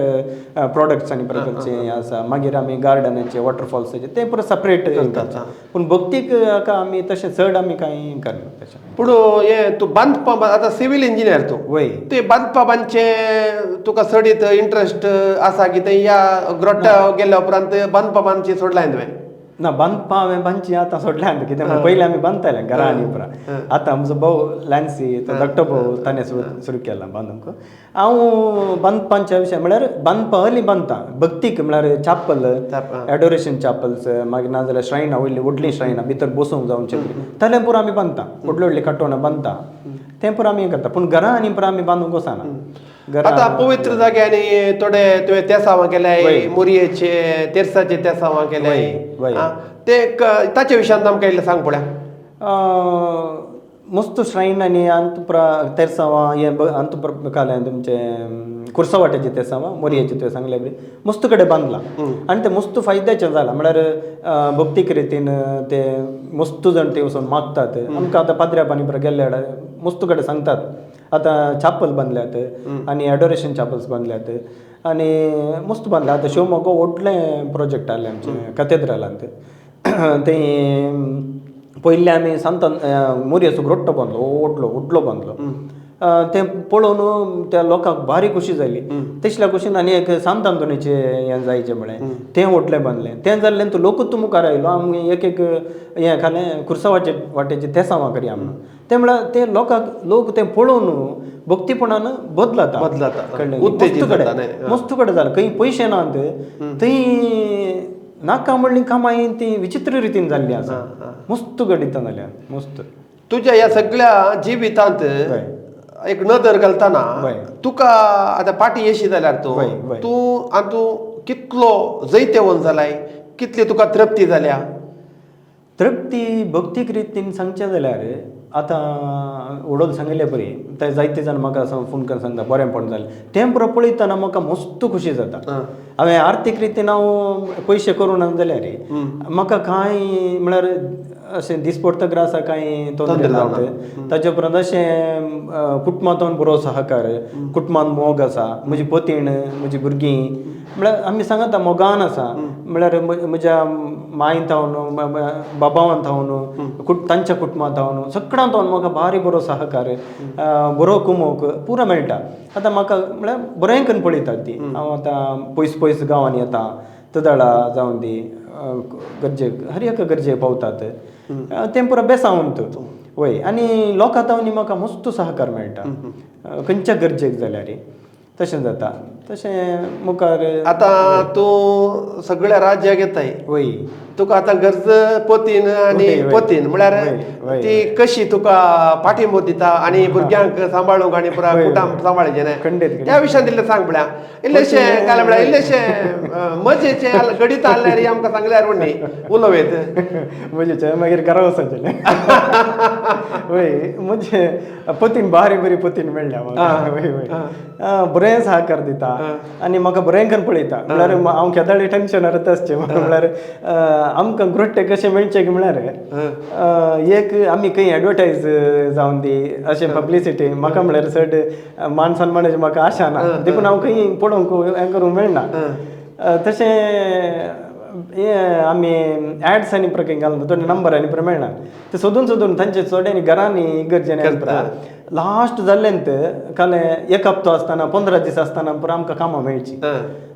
प्रोडक्ट्स आनी प्रकारचे आसा मागीर आमी गार्डनाचे वॉटरफॉल्साचे ते परत सपरेट करता पूण भक्तीक आमी तशें चड आमी कांय करना तशें. पूण हे तूं बांदपा आतां सिवील इंजिनियर तूं वय ते बांदपाचे तुका चडीत इंट्रस्ट आसा की ते ह्या ग्रोट्टा गेल्या उपरांत बांदपाची सोडलाय तुवें? ना बांदपा हांवें बांदची आतां सोडल्यान कितें पयलीं आमी बांदताले घरा आनी उपरांत आतां आमचो भाऊ लॅन्सी तो धाकटो भाऊ ताणें सुरू केला बांदूंक. हांव बांदपाच्या विशय म्हळ्यार बांदपा हरलीं बांदता भक्तीक म्हळ्यार चापल एडोरेशन चापल्स मागीर ना जाल्यार श्रायनां व्हडलीं श्रायनां भितर बसूंक जावन ताले पुरो आमी बांदता व्हडलीं काटोवणां बांदता तें पुरो आमी करता पूण घरा आनी पुरो आमी बांदूंक वचना. आता पवित्र जाग्यांनी थोडे तुवें तेसावां केल्याय मुरयेचे तेरसाचे तेसावां केल्याय ते ताचे विशयान आमकां इल्लें सांग पळया. मस्त श्रायन आनी अंतपुरा तेरसावां हे अंतपुरा तुमचे कुर्सावाट्याचे तेसावां मोरयेचे तुवें सांगले बरी मस्त कडेन बांदलां आनी तें मस्त फायद्याचें जालां म्हळ्यार भक्तीक रितीन ते मस्त जाण ते वचून मागतात आमकां आतां पाद्र्या पानी गेल्ले मस्त कडेन सांगतात आतां चापल बांदल्यात आनी एडोरेशन चापल्स बांदल्यात आनी मस्त बांदल्या आतां शिवमोगा व्हडलें प्रोजेक्ट आहलें आमचें कॅथेड्रलांत तें पयलीं आमी सांतान मोरयेचो ग्रोट्टो बांदलो व्हडलो बांदलो तें पळोवन त्या लोकांक भारी खुशी जाली तसल्या खुशीन आनी एक सांतांतोणीचें हें जायचें म्हळें तें व्हडलें बांदलें तें जाल्ल्यान तो लोकूच मुखार आयलो आमी एक हें खालें कुर्सावाचे वाटेचें तेसावां करया म्हणून तें म्हळ्यार ते लोक तें पळोवन भक्तीपणान बदलता मस्त कडेन जालें खंय पयशे नात थंय नाका म्हणली कामां ती विचित्र रितीन जाल्ली आसा मस्त घडिता जाल्यार मस्त. तुज्या ह्या सगळ्या जिवितांत एक नदर घालतना तुका आतां पाटी येशी जाल्यार तूं हातूं कितलो जैतेवन जालाय कितली तुका तृप्ती जाल्या? तृप्ती भक्तीक रितीन सांगचें जाल्यार आतां उडोल सांगले बरी ते जायते जाण म्हाका फोन करून सांगता बरेंपण जालें तें पुरो पळयतना म्हाका मस्त खुशी जाता. हांवें आर्थीक रितीन हांव पयशे करूं ना जाल्यार म्हाका कांय म्हळ्यार अशें दिसपडतगर आसा कांय तोंदरे जावंक ताचे उपरांत अशें कुटुंबांतून बरो सहकार कुटुंबांत मोग आसा म्हजी पतीण म्हजी भुरगीं म्हळ्यार आमी सांगता मोगान आसा म्हळ्यार म्हज्या मायन थावन बाबावान थावन तांच्या कुटुंबांत थावन सगळ्यांत म्हाका भारी बरो सहकार बरो कुमोक पुरो मेळटा. आतां म्हाका म्हळ्यार बरें करून पळयतात ती हांव आतां पयस गांवांनी येता तदाळा जावन दी गरजेक हर एका गरजेक पावतात तें पुरो बेसावंत वय आनी लोकां थावनी म्हाका मस्त सहकार मेळटा खंयच्या गरजेक जाल्यार तशें जाता तशें मुखार. आतां तूं सगळ्या राज्याक येताय वय तुका आतां गरज पतीन आनी पतीन म्हळ्यार ती कशी तुका पाठिंबो दिता आनी भुरग्यांक सांबाळूंक आनी पुरा कुटुंब सांबाळचें न्हय खंडीत त्या विशयान इल्लें सांग पळया इल्लेशें घालें म्हळ्यार इल्लेशें मजेचें घडीत आसल्यार आमकां सांगल्यार म्हण न्ही उलोवेत मजेचें मागीर घरा वचचें वय म्हणजे पतीन भारी बरी पतीन मेळ्ळ्या म्हाका वय वय बरें सहकार दिता आनी म्हाका बरें करून पळयता म्हळ्यार हांव केदाळी टेन्शनार आसचें म्हळ्यार आमकां ग्रोट्टे कशें मेळचें म्हळ्यार एक आमी खंय एडवर्टायज जावन दी अशें पब्लिसिटी म्हाका म्हळ्यार चड मान सन्मानाची म्हाका आशा ना देखून हांव खंय पळोवंक हें करूंक मेळना तशें आमी ऍड्स आनी प्रकार घालून तो नंबर आनी प्रमाण मेळना ते सोदून तांचे चोड्यांनी घरांनी इगर्जेनी लास्ट जाल्ल्यान काले एक हप्तो आसतना 15 दीस आसतना पुरो आमकां कामां मेळची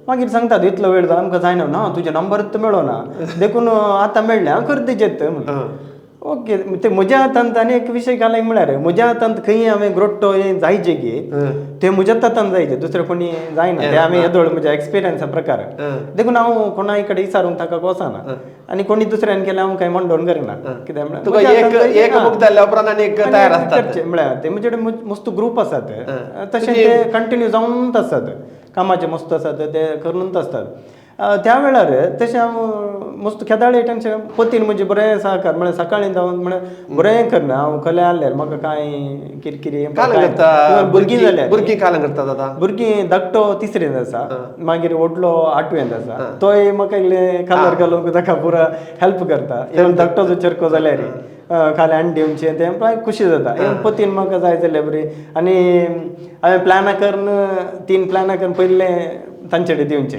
मागीर सांगतात इतलो वेळ जाला आमकां जायना ना तुजे नंबरच मेळना देखून आतां मेळ्ळे हांव कर तेजेत म्हणून ओके ते म्हज्या हातांत आनी एक विशय घालूंक म्हळ्यार म्हज्या हातांत खंय हांवें ग्रोट्टो हें जायचे गे ते म्हज्याच हातांत जायचे दुसरे कोणी जायना ते हांवें येदोळ म्हज्या एक्सपिरियन्सा प्रकार देखून हांव कोणाय कडेन विचारूंक ताका वचना आनी कोणी दुसऱ्यान केल्यार हांव कांय मंडोवन करना कित्याक म्हळ्यार ते म्हजे कडेन मस्त ग्रूप आसात तशें ते कंटिन्यू जावनूच आसात कामाचे मस्त आसात ते करूनच आसतात त्या वेळार तशें हांव मस्त केदाळे तेंचे पतीन म्हणजे बरें सहकार म्हळ्यार सकाळीं जावन म्हळ्यार बरें करना हांव खले आसल्यार म्हाका कांय किरकिरी भुरगीं जाल्यार भुरगीं काल करतात आतां भुरगीं धाकटो 3रींत आसा मागीर व्हडलो 8वेंत आसा तोय म्हाका इल्ले कलर घालूंक ताका पुरो हेल्प करता इवन धाकटो जो चेरको जाल्यार खाली आनी दिवचे ते खुशी जाता इवन पतीन म्हाका जाय जाल्यार बरी आनी हांवें प्लॅना करून 3 प्लॅना करून पयले तांचे कडेन दिवचे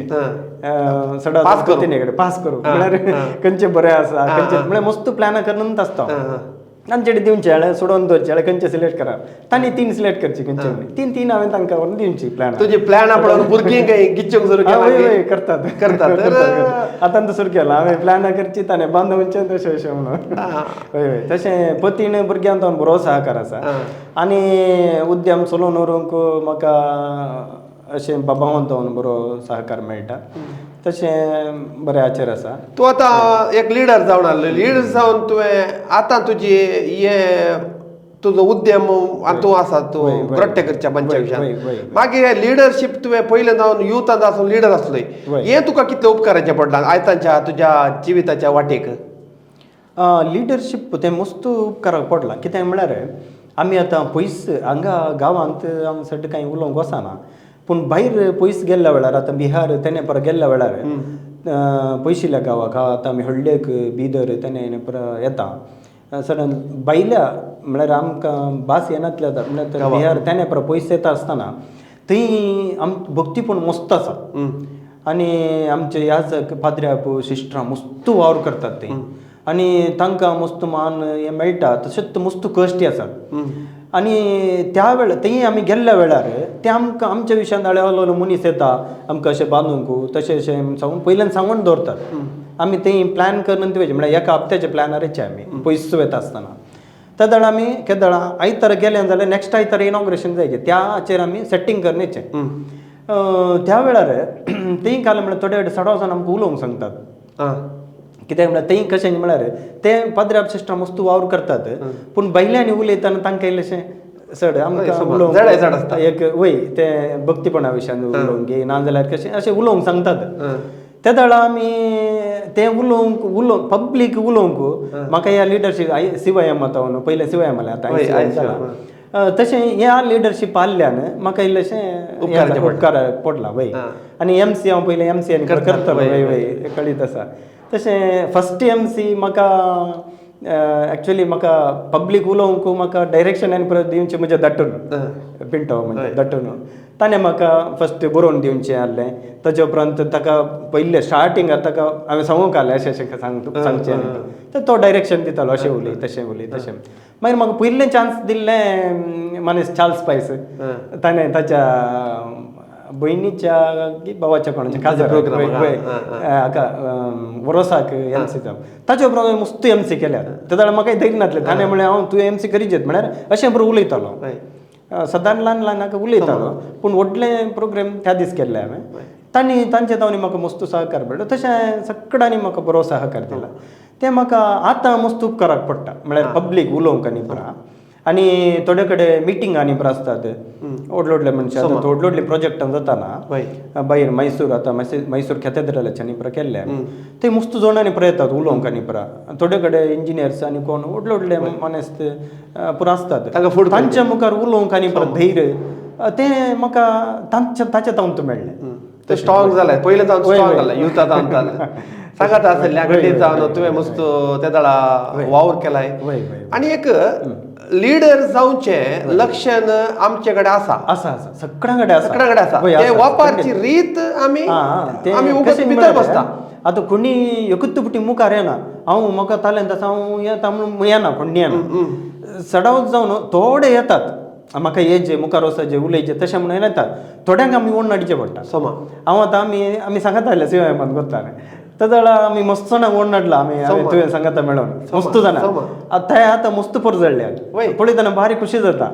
सडा पतीने कडेन पास करूंक म्हळ्यार खंयचे बरें आसा खंयचे म्हळ्यार मस्त प्लॅना करूनच आसता तांचे कडेन दिवचे जाल्यार सोडोवन दवरचे जाल्यार खंयचे सिलेक्ट करप तांणी 3 सिलेक्ट करची खंयचे तीन हांवें तांकां व्हरून दिवची प्लॅन तुजी प्लॅन पळोवन भुरगीं गिच्चूंक सुरू करतात आतां तो सुरू केला हांवें प्लॅना करची ताणें बांदूनचे तशें अशें म्हणून हय तशें पतीन भुरग्यांक तो बरो सहकार आसा आनी उद्यम चलोवन व्हरूंक म्हाका अशें बाबांत बरो सहकार मेळटा तशें बरें हाचेर आसा तूं आतां एक लिडर जावन आहलो लिडर जावन तुवें आतां तुजी हे तुजो उद्यम तूं आसा तूं ग्रोट्टेकरच्या पंचायतीन मागीर हे लिडरशीप तुवें पयलें जावन युथांत आसून लिडर आसलोय हें तुका कितलें उपकाराचें पडलां आयतांच्या तुज्या जिविताच्या वाटेक लिडरशीप तें मस्त उपकाराक पडलां कित्याक म्हळ्यार आमी आतां पयस हांगा गांवांत आमचे कांय उलोवंक वचना पूण भायर पयस गेल्ल्या वेळार आतां बिहार तेने पर गेल्ल्या वेळार पयशिल्ल्या गांवाक आतां आमी हळडेक बिदर तेने पर येता सडन भायल्या म्हळ्यार आमकां भास येनातल्या म्हळ्यार बिहार तेने पर पयस येता आसतना थंय भक्तीपूण मस्त आसा आनी आमचे ह्याच पाद्र्याप सिस्टरां मस्त वावर करतात थंय आनी तांकां मस्त मान हें मेळटा तशेंच मस्त कश्टी आसात आनी त्या वेळ थंय आमी गेल्ल्या वेळार ते आमकां आमच्या विशयान हळू मनीस येता आमकां अशें बांदूंक तशें अशें सांगून पयल्यान सांगून दवरतात आमी थंय प्लॅन करून दिवचे म्हळ्यार एका हप्त्याच्या प्लॅनार येचे आमी पयस वयता आसतना त्या दाडा आमी केदाळा आयतार गेले जाल्यार नेक्स्ट आयतार इनॉग्रेशन जायचें त्या हाचेर आमी सेटींग करून येचें त्या वेळार थंय काल म्हळ्यार थोडे फावटी सडा वचून आमकां उलोवंक सांगतात कित्याक म्हळ्यार थंय कशें म्हळ्यार ते पाद्र्याप सिस्टर मस्त वावर करतात पूण भायल्यांनी उलयतना तांकां इल्लेशें चड आमकां उलोवंक एक वय ते भक्तीपणा विशयान उलोवंक घे नाजाल्यार कशें अशें उलोवंक सांगतात त्या दाडा आमी ते उलोवंक पब्लीक उलोवंक म्हाका ह्या लिडरशीप CYM आतां न्हू पयलें CYM जालां तशें ह्या लिडरशीप आसल्यान म्हाका इल्लेशें उपकार पडला वय आनी MC हांव पयलें MC करतलो वय वय कळीत आसा तशें फस्ट MC म्हाका एक्चुअली म्हाका पब्लीक उलोवंक म्हाका डायरेक्शन आनी परत दिवचें म्हजें धाटून पिंटो म्हणजे धाटून ताणें म्हाका फस्ट बरोवन दिवचें आहलें ताचे उपरांत ताका पयले स्टार्टिंगाक ताका हांवें सांगूंक आहलें अशें अशें सांगचें तर तो डायरेक्शन दितालो अशें उलय तशें मागीर म्हाका पयलें चान्स दिल्लें मनीस चार्ल्स पायस ताणें ताच्या भयणीच्या भावाच्या कोणाच्या काजार हाका वरोसाक MC जावं ताचे उपरांत मस्त MC केल्यार त्या दाडा म्हाका धैर्य नासलें ताणें म्हळें हांव तुवें MC करीत जेत म्हळ्यार अशें बरो उलयतालो सदांच ल्हान ल्हान उलयतालो पूण व्हडले प्रोग्राम त्या दीस केल्ले हांवें तांचे तावनी म्हाका मस्त सहकार मेळ्ळो तशें सगळ्यांनी म्हाका बरो सहकार दिला तें म्हाका आतां मस्त उपकाराक पडटा म्हळ्यार पब्लीक उलोवंक आनी पुरा आनी थोडे कडेन मिटिंगांनी पण आसतात व्हडले मनशां व्हडले प्रोजेक्टां जाताना भायर मैसूर आतां मैसूर कॅथेड्रलाच्यानी पुरा केल्ले ते मस्त जाणांनी पुरा येतात उलोवंक आनी पुरा थोडे कडेन इंजिनियर्स आनी कोण व्हडले मनीस पुरा आसतात तांच्या मुखार उलोवंक आनी पुरा धैर्य तें म्हाका ताचे तावंत मेळ्ळें तो स्ट्रॉंग झालाय पहिले जाऊन स्ट्रॉंग झाला युद्धात जाऊन सांगत असेल या गड्डीत जाऊन तुवें मस्त त्या दळा वावर केलाय आणि एक लीडर जाऊचे लक्षण आमच्याकडे असा सगळ्यांकडे असा ते वापरची रीत आम्ही उगत भितर बसता आता कोणी एकूच पुटी मुखार येना हांव म्हाका ताल्यांत आसा हांव येता म्हणून येना पण येना सडावत जावन थोडे येतात म्हाका येजे मुखार वचचे उलयचे तशें म्हणून येतात थोड्यांक आमी ओन हाडचे पडटा सोमा हांव आतां आमी सांगत आसले सेवा मात करताले तदळ आमी मस्त जाणां ओन हाडला आमी तुवें सांगता मेळोन मस्त जाणां थंय आतां मस्त पोर जळल्यात पळयतना भारी खुशी जाता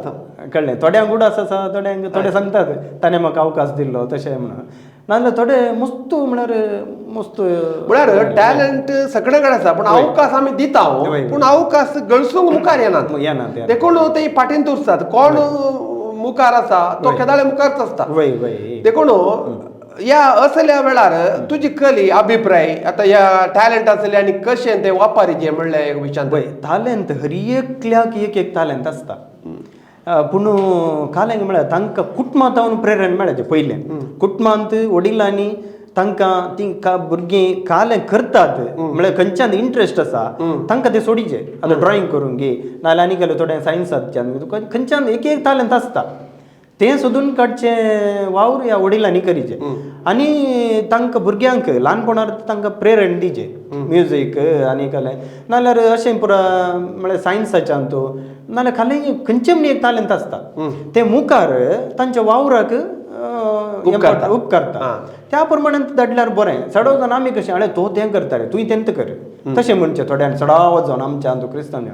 कळ्ळें थोड्यांक उडास आसा थोड्यांक थोडे सांगतात ताणें म्हाका अवकाश दिल्लो तशें म्हणून नाजाल्यार थोडे मस्त म्हळ्यार टॅलंट सगळे कडेन आसा पण अवकाश आमी दिता पूण अवकाश गळसूंक मुखार येनात देखून ते फाटीन उरतात कोण मुखार आसा तो केदाळे मुखारच आसता देखून या असल्या वेळार तुजी कली अभिप्राय आता या टॅलंट असले आणि कशें ते वापरीचे म्हणलें विचार टॅलंट हर एकल्याक एक टॅलंट आसता पूण काल्यांक म्हळ्यार तांकां कुटुंबांत प्रेरण मेळाचें पयलें कुटुंबांत वडिलांनी तांकां ती भुरगीं कालें करतात म्हळ्यार खंयच्यान इंट्रस्ट आसा तांकां ते सोडीचे आतां ड्रॉइंग करूंक घे नाल्यार आनी केलें थोडें सायन्साच्यान तुका खंयच्यान एक टॅलंट आसता तें सोदून काडचें वावर ह्या वडिलांनी करीचे आनी तांकां भुरग्यांक ल्हानपणांत तांकां प्रेरण दिवचें म्युजीक आनी केलें नाल्यार अशें पुरा म्हळ्यार सायन्साच्यान तूं नाल्यार खाली खंयचें म्हण एक टॅलंट आसता ते मुखार तांच्या वावराक उपकारता त्या प्रमाणे धाडल्यार बरें सडव जावन आमी कशें अरे तो तें करता रे तुवें तेंत कर तशें म्हणचें थोड्यांक सडावत जावन आमच्या तूं क्रिस्तांव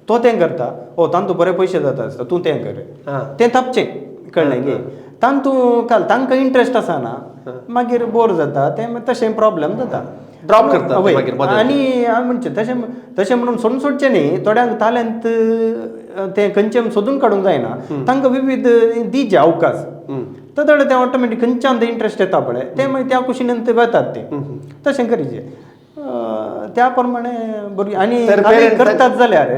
तो तें करता ओ तांतू बरे पयशे जाता आसता तूं तें कर तें थापचें कळ्ळें गे तांतू तांकां इंट्रस्ट आसा ना मागीर बोर जाता तें तशें प्रॉब्लेम जाता ड्रॉप करता आनी हांव म्हणचें तशें म्हणून सोडचें न्ही थोड्यांक टॅलंट तें खंयचें सोदून काडूंक जायना तांकां विविध दिवचे अवकाश तदळ तें ऑटोमॅटीक खंयच्यान तें इंट्रस्ट येता पळय तें मागीर त्या कुशीन ते वतात ते तशें करीचें त्या प्रमाणे भुरगीं आनी करतात जाल्यार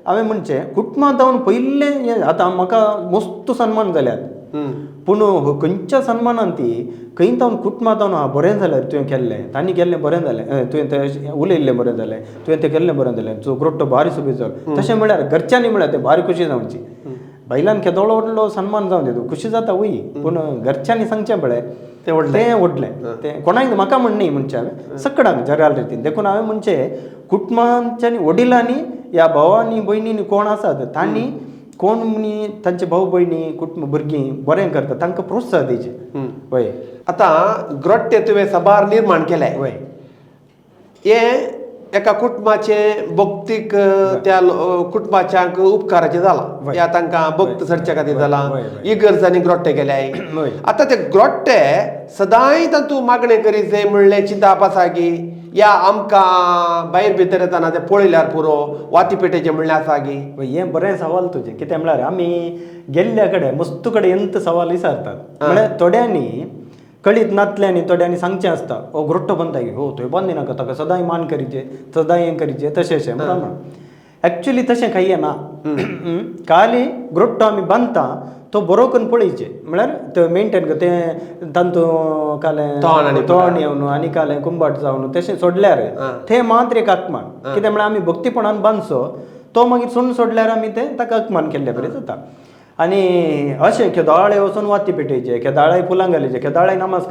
हांवें म्हणचें कुटुंबांत जावन पयलें आतां म्हाका मस्त सन्मान जाल्यात पूण खंयच्या सन्मानान ती खंय जावन कुटुंबांत जावन बरें जालें तुवें केल्लें तांणी केल्लें बरें जालें तुवें तें उलयल्लें बरें जालें तुवें तें केल्लें बरें जालें तुजो ग्रोट्टो भारी सुबेज जालो तशें म्हळ्यार घरच्यांनी म्हळ्यार तें भारी खुशी जावची बैलान केदोळो व्हडलो सन्मान जावन दितो खुशी जाता वय पूण घरच्यांनी सांगचें पळय तें व्हडलें तें कोणाक म्हाका म्हण न्ही म्हणचें हांवें सगळ्यांक जगाल रितीन देखून हांवें म्हणचें कुटुंबांच्यानी वडिलांनी ह्या भावांनी भयणींनी कोण आसात तांणी कोण म्हणी तांचे भाऊ भयणी कुटुंब भुरगीं बरें करता तांकां प्रोत्साहन दिवचें वय आतां ग्रोट्टे तुवें सभार निर्माण केलें वय हें एका कुटुंबाचे भक्तीक त्या कुटुंबाच्यांक उपकाराचें जाला या तांकां भक्त सरच्या खातीर जाला इगर्जांनी ग्रोट्टे केल्याय आतां ते ग्रोट्टे सदांय तातूंत मागणें करीत जाय म्हणलें चिंता आसा की या आमकां भायर भितर येताना ते पळयल्यार पुरो वाती पेटेचें म्हणलें आसा की हें बरें सवाल तुजें कितें म्हळ्यार आमी गेल्ल्या कडेन मस्तू कडेन एंत सवाल विचारतात म्हळ्यार थोड्यांनी कळीत नातल्यांनी थोड्यांनी सांगचें आसता ओ ग्रोट्टो बांदता की हो थंय बांदिनाका ताका सदांय मान करीचे सदांय हें करीचें तशें म्हणून एक्चुअली तशें काही ना खाली ग्रोट्टो आमी बांदता तो बरो करून पळयचे म्हळ्यार ते मेंटेन तें तांतू कालें तोंड येवन आनी कालें कुंबाट जावन तशें सोडल्यार तें मात्र एक आत्मान कितें म्हळ्यार आमी भक्तीपणान बांदचो तो मागीर सोडल्यार आमी तें ताका आत्मान केल्ल्या बरें जाता आनी अशें केदाळे वचून वाती पेटयचे केदाळे फुलां घालीचे केदाळे नमाज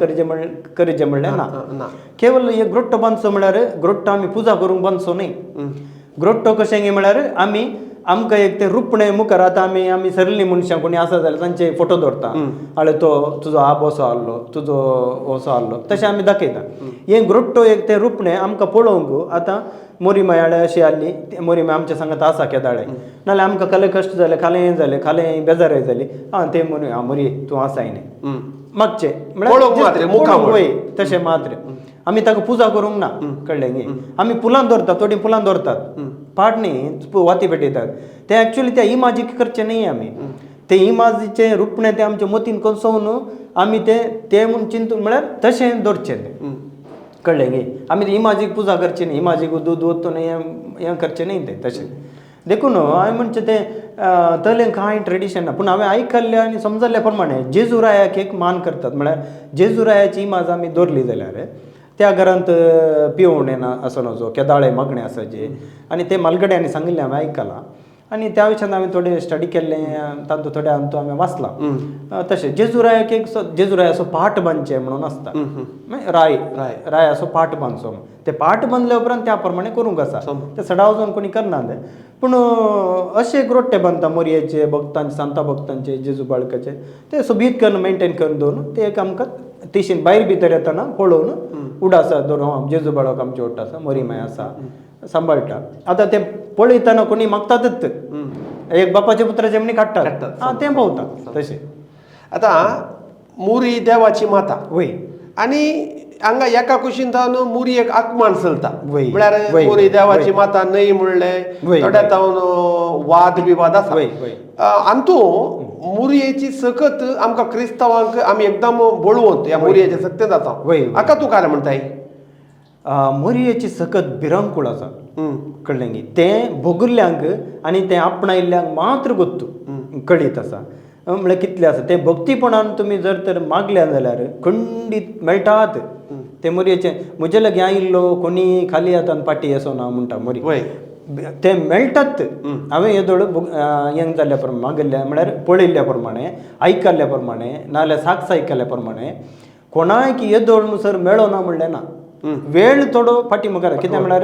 करीचे म्हणलें ना केवळ एक ग्रोट्टो बांदचो म्हळ्यार ग्रोट्टो आमी पुजा करूंक बांदचो न्ही ग्रोट्टो कशें गे म्हळ्यार आमी आमकां एक ते रुपणें मुखार आतां आमी सरली मनशां कोणी आसा जाल्यार तांचे फोटो दवरता आळे तो तुजो आप असो आहलो तुजो असो आहलो तशें आमी दाखयता हें ग्रोट्टो एक ते रुपणें आमकां पळोवंक आतां मोरी मायाळे अशी आहली मोरी माय आमच्या सांगात आसा केदाळे नाल्यार आमकां कले कश्ट जाले खालें जालें खालें बेजाराय जाली ते मोरी तूं आसाय न्ही मागचें म्हळ्यार वय तशें मात्र आमी ताका पुजा करूंक ना कळ्ळें न्ही आमी फुलां दवरतात थोडीं फुलां दवरतात पाट न्ही वाती पेटयतात ते एक्चुअली त्या इमाजीक करचें न्ही आमी ते इमाजीचें रुपणें तें आमच्या मतीन कसोवन आमी तें म्हूण चिंतून म्हळ्यार तशें दवरचें तें कळ्ळें न्ही आमी इमाजीक पुजा करची न्ही इमाजीक दूद ओतून हें करचें न्ही तें तशें देखून हांवें म्हणचे ते तले कांय ट्रेडिशन ना पूण हांवें आयकल्लें आनी समजल्ल्या प्रमाणे जेजुरायाक एक मान करतात म्हळ्यार जेजुरायाची इमाज आमी दवरली जाल्यार त्या घरांत पिवोवण येना असो नजो केदाळे मागणे आसाचे आनी ते मालगड्यांनी सांगिल्लें हांवें आयकलां आनी त्या विशयान हांवें थोडें स्टडी केल्लें तातूंत थोडें हांवें वाचलां तशें जेजुरायाक एक जेजुरायाचो पाट बांदचे म्हणून आसता रायाचो पाट बांदचो ते पाट बांदल्या उपरांत त्या प्रमाणे करूंक आसा ते सडा वचून कोणी करनात पूण अशे ग्रोट्टे बांदता मोरयेचे भक्तांचे सांता भक्तांचे जेजू बाळकाचे ते सोबीत करून मेंटेन करून दवरून ते एक आमकां तेशीन भायर भितर येतना पळोवन उडासा दवरून जेजू बाळक आमचे ओट्ट आसा मोरीमाय आसा सांबाळटा आतां ते पळयतना कोणी मागतातच एक बापाचे पुत्राचे म्हणी काडटात तें पावता तशें आतां मुरी देवाची माता वय आणि हांगा एका कुशीन जावन मुरी एक आत्मान चलता वय. म्हळ्यार वय. मुरी देवाची वय. माता न्हय म्हणलें वय. थोड्या तावन वाद विवाद आसा वय. वय. अंतू मुरयेची सकत आमकां क्रिस्तांवांक आमी एकदम बळवंत ह्या मुरयेचे सत्य जाता वय. हाका तूं काय म्हणटाय मोरयेची सकत भिरांकूळ आसा कळ्ळें न्ही तें भोगुल्ल्यांक आनी तें आपणायल्ल्यांक मात्र गोत्तू कळीत आसा म्हळ्यार कितलें आसा तें भक्तीपणान तुमी जर तर मागल्या जाल्यार खंडीत मेळटात ते मोरयेचे म्हजे लगे आयिल्लो कोणी खाली हातान पाटी असो ना म्हणटा मोरी ते मेळटात हांवें येदोळ हें जाल्ल्या प्रमाणे मागल्ल्या म्हळ्यार पळयल्ल्या प्रमाणे आयकल्ल्या प्रमाणे नाजाल्यार साक्ष आयकल्ल्या प्रमाणे कोणाक येदोळ नुसर मेळो ना म्हणलें ना वेळ थोडो फाटीमुखार कितें म्हळ्यार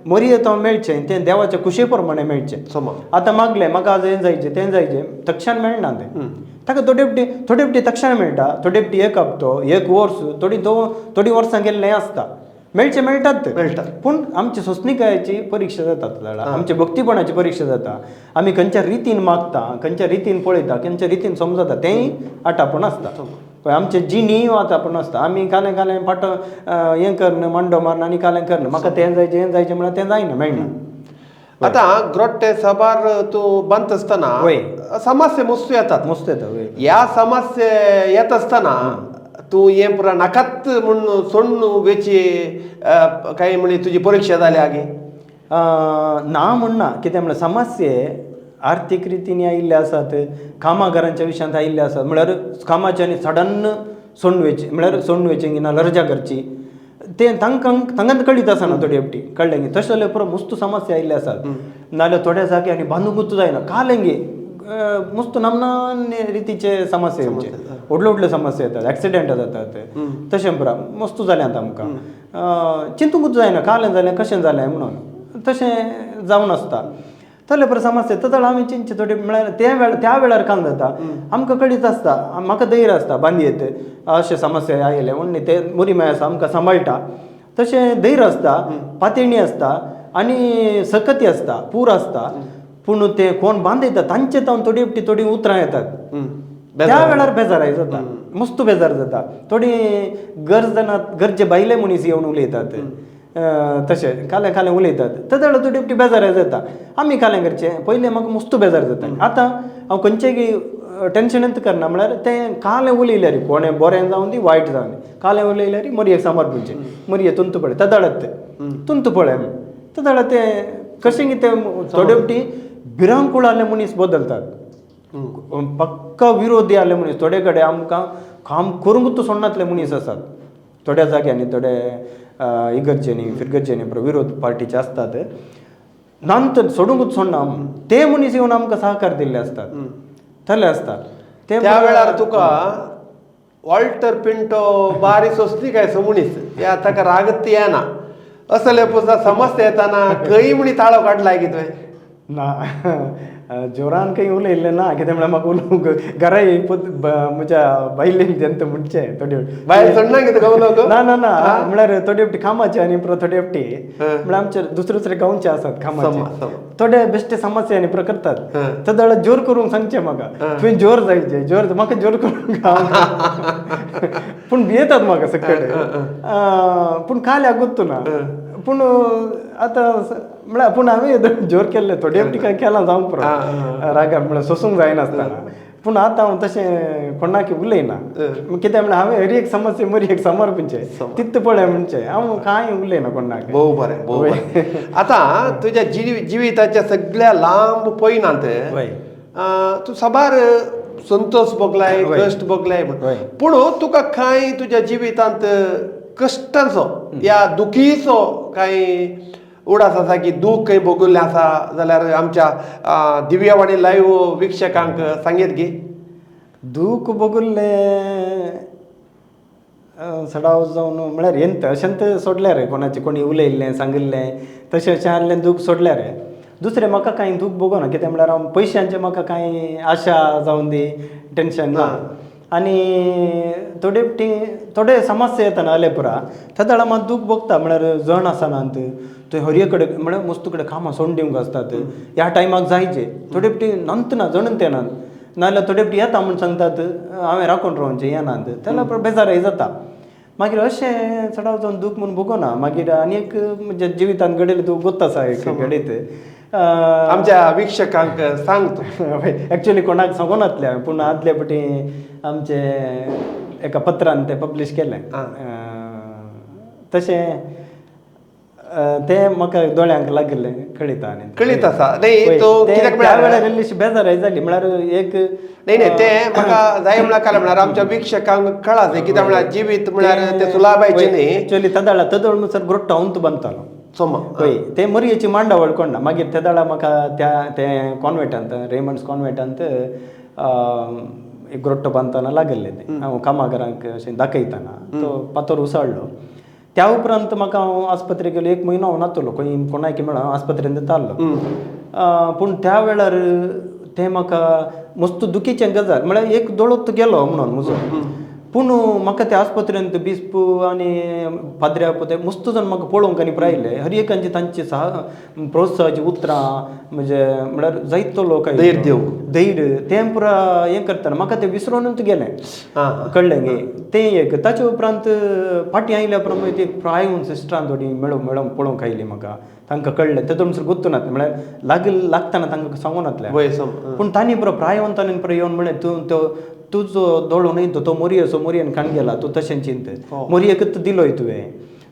मोरये तो मेळचें तें देवाच्या कुशे प्रमाणे मेळचें आतां मागलें म्हाका आज हें जायचें तें जायचें तक्षण मेळना तें ताका थोडे फावटी तक्षण मेळटा थोडे फावटी एक हप्तो एक वर्स थोडी वर्सां गेल्लें आसता मेळटात पूण आमची सोंसणिकायाची परीक्षा जाता आमच्या भक्तीपणाची परीक्षा जाता आमी खंयच्या रितीन मागता खंयच्या रितीन पळयता खंयच्या रितीन समजता तेंय आटापण आसता पळय आमचे जी नीव आतापण आसता आमी कालें फाटो हें करना मांडो मारना आनी कालें करना म्हाका तें जायचें म्हळ्यार तें जायना मेळना आतां ग्रोट्टे सभार तूं बांदता आसतना समस्या मस्त येतात ह्या समस्या येत आसतना तूं हें पुरा नाकात म्हूण सोडून वेची काय म्हणजे तुजी परीक्षा जाल्या आगे ना म्हणना कितें म्हळ्यार समस्ये आर्थीक रितीन आयिल्ले आसात कामागारांच्या विशयांत आयिल्ले आसात म्हळ्यार कामाच्यांनी सडन सोडून वेचीं ना लर्जा करची तें तांकां कळीत आसना थोडी फावटी कळ्ळें न्ही तशें जाल्यार पुरो मस्त समस्या आयिल्ले आसात नाजाल्यार थोड्या जाग्यांनी बांदूंकूच जायना कालें गे मस्त नामना रितीचे समस्या येवचे व्हडल्यो समस्या येतात एक्सिडेंट जातात तशें पुरा मस्त जालें आतां आमकां चिंतूंकूच जायना कालें जालें कशें जालें म्हणून तशें जावन आसता तसले पुरो समस्या तसले आमी चिंतचे थोडे म्हळ्यार त्या वेळार काल जाता आमकां कळीत आसता म्हाका धैर्य आसता बांदयेत अशे समस्या आयले म्हणून ते मोरीमाय आसा आमकां सांबाळटा तशें धैर्य आसता पातेणी आसता आनी सकती आसता पूर आसता पूण ते कोण बांदयता तांचे तावन थोडी उतरां येतात त्या वेळार बेजाराय जाता मस्त बेजार जाता थोडी गरजे भायले मनीस येवन उलयतात तशें कालें उलयतात ते थोडी फावटी बेजाराय जाता आमी कालें करचें पयलें म्हाका मस्त बेजार जाता आतां हांव खंयचेय टेन्शनूच करना म्हळ्यार तें कालें उलयल्यार कोणें बरें जावन दी वायट जावन दी कालें उलयल्यार मोरयेक सांबाळचें मोरये तुंत पळय तदाळत तुंत पळय तदाळ तें कशें कितें थोडे फावटी भिरांकूळ आसले मनीस बदलतात पक्का विरोधी आसले मनीस थोडे कडेन आमकां काम करूंकूच सोडनातले मनीस आसात थोड्या जाग्यांनी थोडे इगर्जेनी फिरगर्जेनी विरोध पार्टीचे आसतात नंतर सोडूंकूच सोडना ते मनीस येवन आमकां सहकार दिल्ले आसतात थले आसतात त्या वेळार तुका वॉल्टर पिंटो बारी सोंसली काय मनीस या ताका रागत येना असले समस्या येताना खंय म्हणी ताळो काडलाय कितें ना जोरान काही उलयल्लें ना कितें म्हळ्यार म्हाका उलोवंक घरा येयपत म्हज्या बायलेक तेंत म्हणचें थोडी भायर सोडना कितें गवलो ना म्हळ्यार थोडी फावटी कामाचे आनी थोडी फावटी म्हळ्यार आमचे दुसरे गांवचे आसात कामाचे थोडे बेश्टे समस्या आनी करतात तदाळ जोर करूंक सांगचें म्हाका तुवें जोर जायचें जोर म्हाका जोर करूंक पूण भियेतात म्हाका सकट पूण काल्याक गुत्तू ना पूण आतां म्हळ्यार पूण हांवें जोर केल्ले थोडे फावटी काय केलां जावंक पुरो रागार म्हळ्यार सोसूंक जायनासतना पूण आतां हांव तशें कोणाक उलयना कित्याक म्हळ्यार हांवें हर एक समस्या मरी एक समर्पणचे तित्त पळय म्हणचे हांव कांय उलयना कोणाक भोव बरें आतां तुज्या जिविताच्या सगळ्या लांब पयनांत तूं सबार संतोष भोगलाय कश्ट भोगलाय पूण तुका कांय तुज्या जिवितांत कश्टांचो या दुखीचो कांय उडास आसा की दूख खंय भोगुल्लें आसा जाल्यार आमच्या दिव्यवाणी लाईव्ह वीक्षकांक सांगीत गी दूख भोगुल्लें सडाव जावन म्हळ्यार येंत अशेंत सोडल्या रे कोणाचें कोणी उलयल्लें सांगिल्लें तशें अशें आहलें दूख सोडलें रे दुसरें म्हाका कांय दूख भोगना कित्याक म्हळ्यार हांव पयशांचें म्हाका कांय आशा जावन दी टेन्शन ना आनी थोडे समस्या येतना आले पुरा त्या दाळा मात दूख भोगता म्हळ्यार जण आसनात थंय हरये कडेन म्हळ्यार मस्त कडेन कामां सोडून दिवंक आसतात ह्या टायमाक जायचे थोडे फावटी नंतना जणून तेनात नाजाल्यार थोडे फावटी येता म्हूण सांगतात हांवें राखून रोवचें येनात तेन्ना बेजारय जाता मागीर अशें चडाव जावन दूख म्हूण भोगना मागीर आनी एक म्हणजे जिवितांत घडयलें तूं गोत्त आसा एक घडयत आमच्या वीक्षकांक सांग तूं एक्चुअली कोणाक सांगून नासलें पूण आदले फावटी आमचे एका पत्रान तें पब्लीश केलें तशें तें म्हाका दोळ्यांक लागलें कळीत आसा न्ही तो कित्याक म्हळ्यार इल्लीशी बेजाराय जाली म्हळ्यार एक नाही तें म्हाका जाय म्हळ्यार काल म्हळ्यार आमच्या वीक्षकांक कळात कित्याक म्हळ्यार जिवीत म्हळ्यार तें सुलाभायचें न्ही एक्चुअली तदळ म्हणसर ग्रोट्टा उंत बांदतालो हय ते मरयेची मांडा वळकोंडा मागीर त्या दाळा म्हाका ते कॉन्वेंटांत रेमंड्स कॉन्वेंटांत एक ग्रोट्टो बांदतना लागले तें हांव कामागारांक अशें दाखयतना तो पातोर उसळ्ळो त्या उपरांत म्हाका हांव आस्पत्रेक गेलो 1 म्हयनो हांव नातलो कोणाक मेळोन हांव आस्पत्रेंत येतालो पूण त्या वेळार तें म्हाका मस्त दुखीचें गजाल म्हळ्यार एक दोळोत गेलो म्हणून म्हजो पूण म्हाका त्या आस्पत्रेंत बिस्प आनी पाद्र्या पोते मस्त जाण म्हाका पळोवंक आनी रायले हर एकांची तांची प्रोत्साहाची उतरां म्हणजे म्हळ्यार जायतो लोक धैर्य तें पुरा हें करतना म्हाका तें विसरूनच गेलें कळ्ळें गे तें एक ताचे उपरांत फाटीं आयल्या प्रमाणे ती प्राय सिस्टरां थोडी मेळोन पळोवंक आयली म्हाका तांकां कळ्ळें तेतून गुर्तू नात म्हळ्यार लागतना तांकां सांगून नासलें पूण तांणी पुरो प्रायवंतांनी पुरो येवन म्हळें तूं तुजो दोळो न्ही तो मोरयेचो मोरयेन काण गेला तूं तशें चिंत मोरयेकच दिलोय तुवें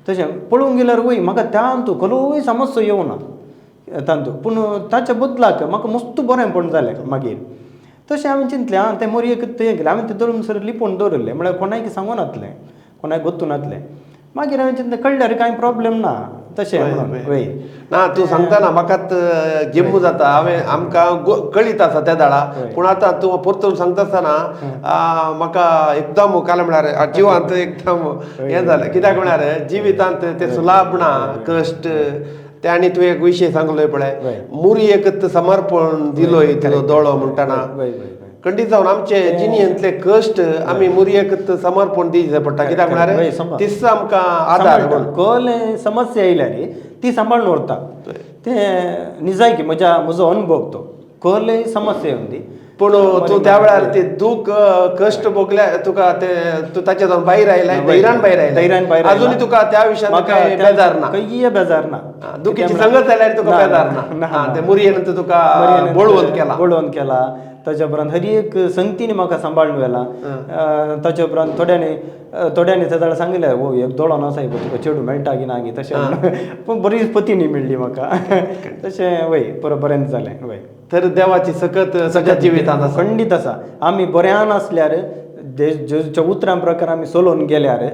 तशें पळोवंक गेल्यार वय म्हाका त्या खलोय समस्या येवना तांतू पूण ताच्या बदलाक म्हाका मस्त बरेंपण जालें मागीर तशें हांवें चिंतलें तें मोरयेकच हें केलें हांवें तें धरून सर लिपोवन दवरलें म्हळ्यार कोणाक सांगूं नासलें कोणाक गोत्तू नासलें मागीर हांवें चिंतलें कळल्यार कांय प्रॉब्लेम ना तशें वय ना तूं सांगतना म्हाकाच जेम्मू जाता हांवें आमकां कळीत आसा त्या दाळा पूण आतां तूं परतून सांगता आसतना म्हाका एकदम काल म्हळ्यार जिवांत एकदम हें जालें कित्याक म्हळ्यार जिवितांत तें सुलाभ ना कश्ट ते आनी तुवें एक विशय सांगलोय पळय मुरयेकच समर्पण दिलोय तुजो दोळो म्हणटना खंडीत जावन आमचे जिणेंतले कश्ट आमी मुरयेकच समर्पण दिवचें पडटा कित्याक म्हळ्यार तिस आमकां आदार कसले समस्या येयल्या रे ती सांबाळून व्हरता तें निजायकी म्हजो अनुभव तो कसलेय समस्या येवन दी पूण तूं त्या वेळार ते दूख कश्ट भोगल्या तुका ते तूं ताचे जावन भायर आयलाय धैर्यान भायर अजुनी तुका त्या विशयान कांय बेजार ना काही बेजार ना दुखीची संगत जाल्यार तुका बेजार ना ते मुरयेन तुका बळवंत केला ताच्या उपरांत हर एक संगतीने म्हाका सांबाळून व्हेला ताच्या उपरांत थोड्यांनी त्या जाल्यार सांगलें वो एक दोळो आसा तुका चेडूं मेळटा की ना गी तशें पूण बरी पतीनी मेळ्ळी म्हाका तशें वय पुरो बरेंच जालें वय तर देवाची सकत सगळ्या जिवितांत खंडीत आसा आमी बऱ्यान आसल्यार जेच्या उतरां प्रकार आमी चलोवन गेल्यार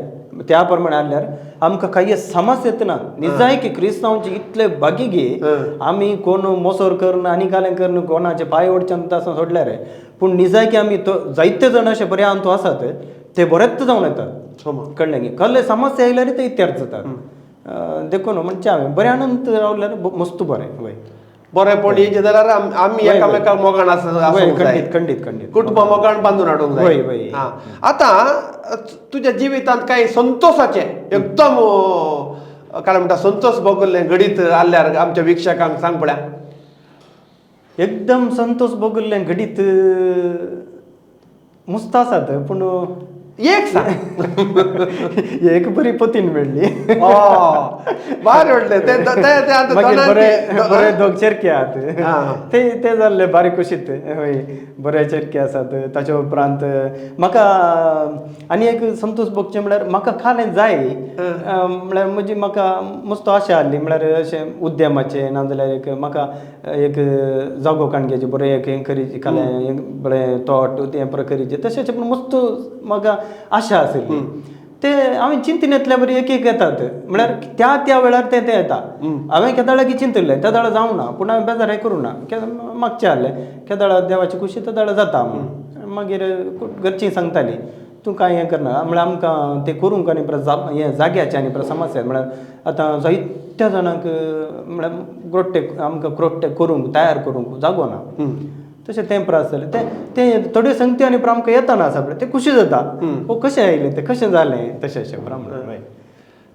त्या प्रमाणे आसल्यार आमकां काही समस्या येतना निजाय की क्रिस्तांवांचे इतले बागीगे आमी कोण मोसोर करन आनी कालें करन कोणाचे पांय ओडच्यान तासा सोडल्यार पूण निजाय की आमी जायते जाण अशे बऱ्यान तो आसात ते बरेच जावन येतात कळ्ळें गे कसले समस्या येयल्यार ते इत्यार्थ जातात देखून म्हणजे हांवें बऱ्यानंत रावल्यार मस्त बरें वय बरेंपण हेजें जाल्यार आमी एकामेकाक मोगान खंडीत कुटुंब मोगान बांदून हाडूंक जाय आतां तुज्या जिवितांत कांय संतोषाचे एकदम काय म्हणटा संतोष भोगल्लें घडीत आसल्यार आमच्या वीक्षकांक सांग पळया एकदम संतोष भोगल्लें घडीत मस्त आसात पूण एक सांग. एक बरी पतीन मेळ्ळी. भारी वाटले ते बरे दोग चेरके आहात ते जाल्ले बारी कुशीत हय बरे चेरके आसात. ताच्या उपरांत म्हाका आनी एक संतोष भोगचे म्हळ्यार म्हाका खालें जाय म्हळ्यार म्हणजे म्हाका मस्त आशा आहली म्हळ्यार अशें उद्यमाचे नाजाल्यार एक म्हाका एक जागो काणगेचे बरें एक हें करीचे खालें बरें तोट तें प्रकारीचे तशें पूण मस्त म्हाका आशा आशिल्ली. ते हांवें चिंतनेंतल्या बरी एक येतात म्हळ्यार त्या वेळार ते येता. हांवें केदाळा की चिंतलें त्या दाळा जावं ना पूण हांवें बेजार हें करूं ना मागचें आहलें केदाळा देवाची कुशी त्या दाळा जाता म्हूण. मागीर घरचीं सांगतालीं तूं कांय हें करना म्हळ्यार आमकां तें करूंक आनी परत हें जाग्याचें आनी परत समस्या म्हळ्यार आतां जायत्या जाणांक म्हळ्यार ग्रोट्टे आमकां ग्रोट्टे करूंक तयार करूंक जागो ना. तशें तें प्रास जालें तें थोड्यो संगती आनी आमकां येताना आसा पळय ते खुशी जाता. कशें आयलें तें कशें जालें तशें प्रमाणे.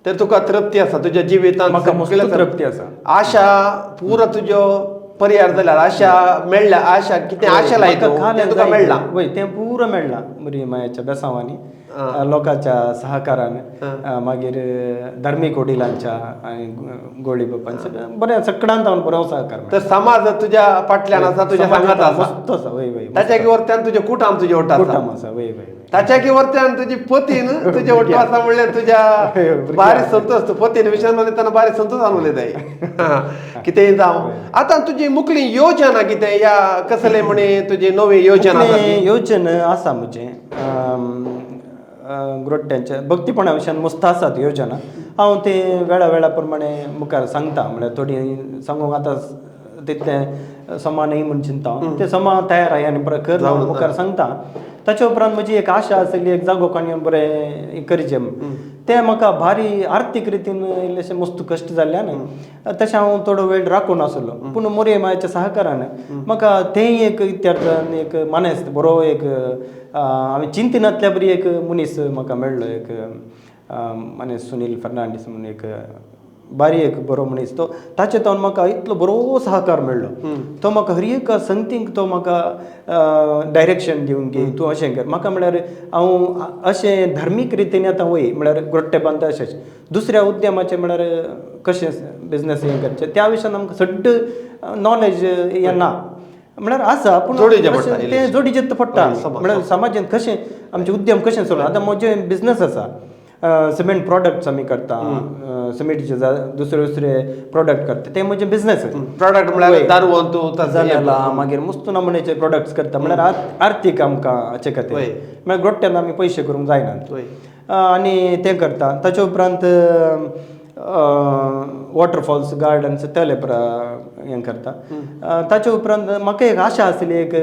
तर तुका तृप्ती आसा तुज्या जिवितांत? म्हाका मस्त तृप्ती आसा. आशा पुरो तुज्यो परिहार जाल्यार आशा मेळ्ळ्या आशा कितें आशा लायता तुका मेळ्ळा? वय तें पुरो मेळ्ळां बरी मायाच्या बेसांवांनी लोकांच्या सहकारान मागीर धार्मीक वडिलांच्या आनी गोळी बापांच्या बरें सगळ्यांत हांव बरो सहकार. तर समाज तुज्या फाटल्यान आसा तुज्या सांगात आसा मस्त आसा. वय वय ताच्या वरत्यान तुजे कुटाम तुजे ओट आसा. वय वय ताच्या वरत्यान तुजी पतीन तुजे ओट आसा म्हणल्यार तुज्या भारी संतोष. पतीन विशयान उलयतना भारी संतोषान उलयताय कितेंय जावं. आतां तुजी मुखली योजना कितें या कसले म्हणे तुजी नवी योजना योजना आसा म्हणजे ग्रोट्ट्यांच्या भक्तीपणा विशयान मस्त आसात योजना. हांव ते वेळा प्रमाणे मुखार सांगता म्हळ्यार थोडी सांगूंक आतां तितलें समा न्ही म्हूण चिंता ते समा तयार आहाय आनी बरें कर मुखार सांगता. ताच्या उपरांत म्हजी एक आशा आशिल्ली एक जागो काणयो बरें करचें तें म्हाका भारी आर्थीक रितीन इल्लेशें मस्त कश्ट जाल्ल्यान तशें हांव थोडो वेळ राखून नासलो पूण मोरये मायाच्या सहकारान म्हाका तेंय एक इत्यार्थान एक मानेस्त बरो एक हांवें चिंतनांतल्या बरी एक मनीस म्हाका मेळ्ळो एक मनीस सुनील फर्नांडीस म्हणून एक बारी एक बरो मनीस तो ताचे तावन म्हाका इतलो बरो सहकार मेळ्ळो. तो म्हाका हर एक संगतींक तो म्हाका डायरेक्शन दिवन गे तूं अशें कर म्हाका म्हळ्यार हांव अशें धार्मीक रितीन आतां वय म्हळ्यार ग्रोट्टे बांदता अशेंच दुसऱ्या उद्यमाचें म्हळ्यार कशें बिजनस हें करचें त्या विशयान आमकां सड्ड नॉलेज हें ना म्हळ्यार आसा पूण तें जोडीचें पडटा म्हळ्यार समाजांत कशें आमचें उद्यम कशें चलता. आतां म्हजें बिजनस आसा सिमेंट प्रॉडक्ट्स आमी करता सिमेंटीचे दुसरे प्रॉडक्ट करता ते म्हणजे बिजनस प्रॉडक्ट म्हळ्यार दारू मागीर मस्त नमुन्याचे प्रॉडक्ट्स करता म्हळ्यार आर्थीक आमकां हाचे खातीर म्हळ्यार ग्रोट्ट्यान आमी पयशे करूंक जायनात आनी तें करता. ताचे उपरांत वॉटरफॉल्स गार्डन्स तेले हें करता. ताचे उपरांत म्हाका एक आशा आसली एक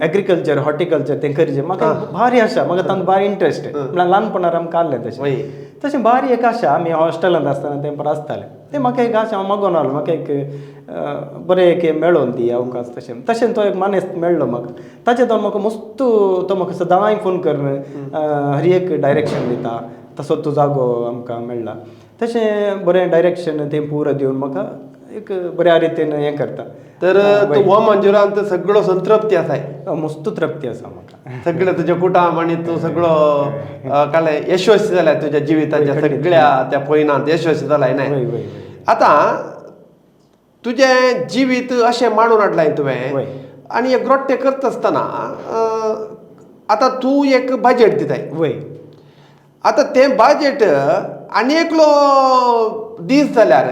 एग्रीकल्चर हॉर्टिकल्चर तें करचें म्हाका भारी आशा म्हाका तातूंत भारी इंट्रस्ट म्हळ्यार ल्हानपणांत आमकां आहलें तशें भारी एक आशा आमी हॉस्टेलांत आसतना तें परत आसतालें तें म्हाका एक आशा हांव मागून आहलो म्हाका एक बरें एक मेळोन दी अवकाश तशें तो एक मानेस्त मेळ्ळो म्हाका. ताचे तावन म्हाका मस्त तो म्हाका सदांय फोन कर हर एक डायरेक्शन दिता तसो तो जागो आमकां मेळ्ळा तशें बरें डायरेक्शन तें पुरो दिवन म्हाका एक बऱ्या रितीन हें करता. तर तूं हो मंजुरांत सगळो संतृप्ती आसाय? मस्त तृप्ती आसा म्हाका. सगळें तुजें कुटाम आनी तूं सगळो काले यशस्वी जाल्याय तुज्या जिविताच्या सगळ्या त्या पयनांत यशस्वी जालाय न्हय. आतां तुजें जिवीत अशें मांडून हाडलाय तुवें आनी एक ग्रोट्टे करता आसतना आतां तूं एक बजेट दिताय वय आतां तें बजेट आनी एकलो दीस जाल्यार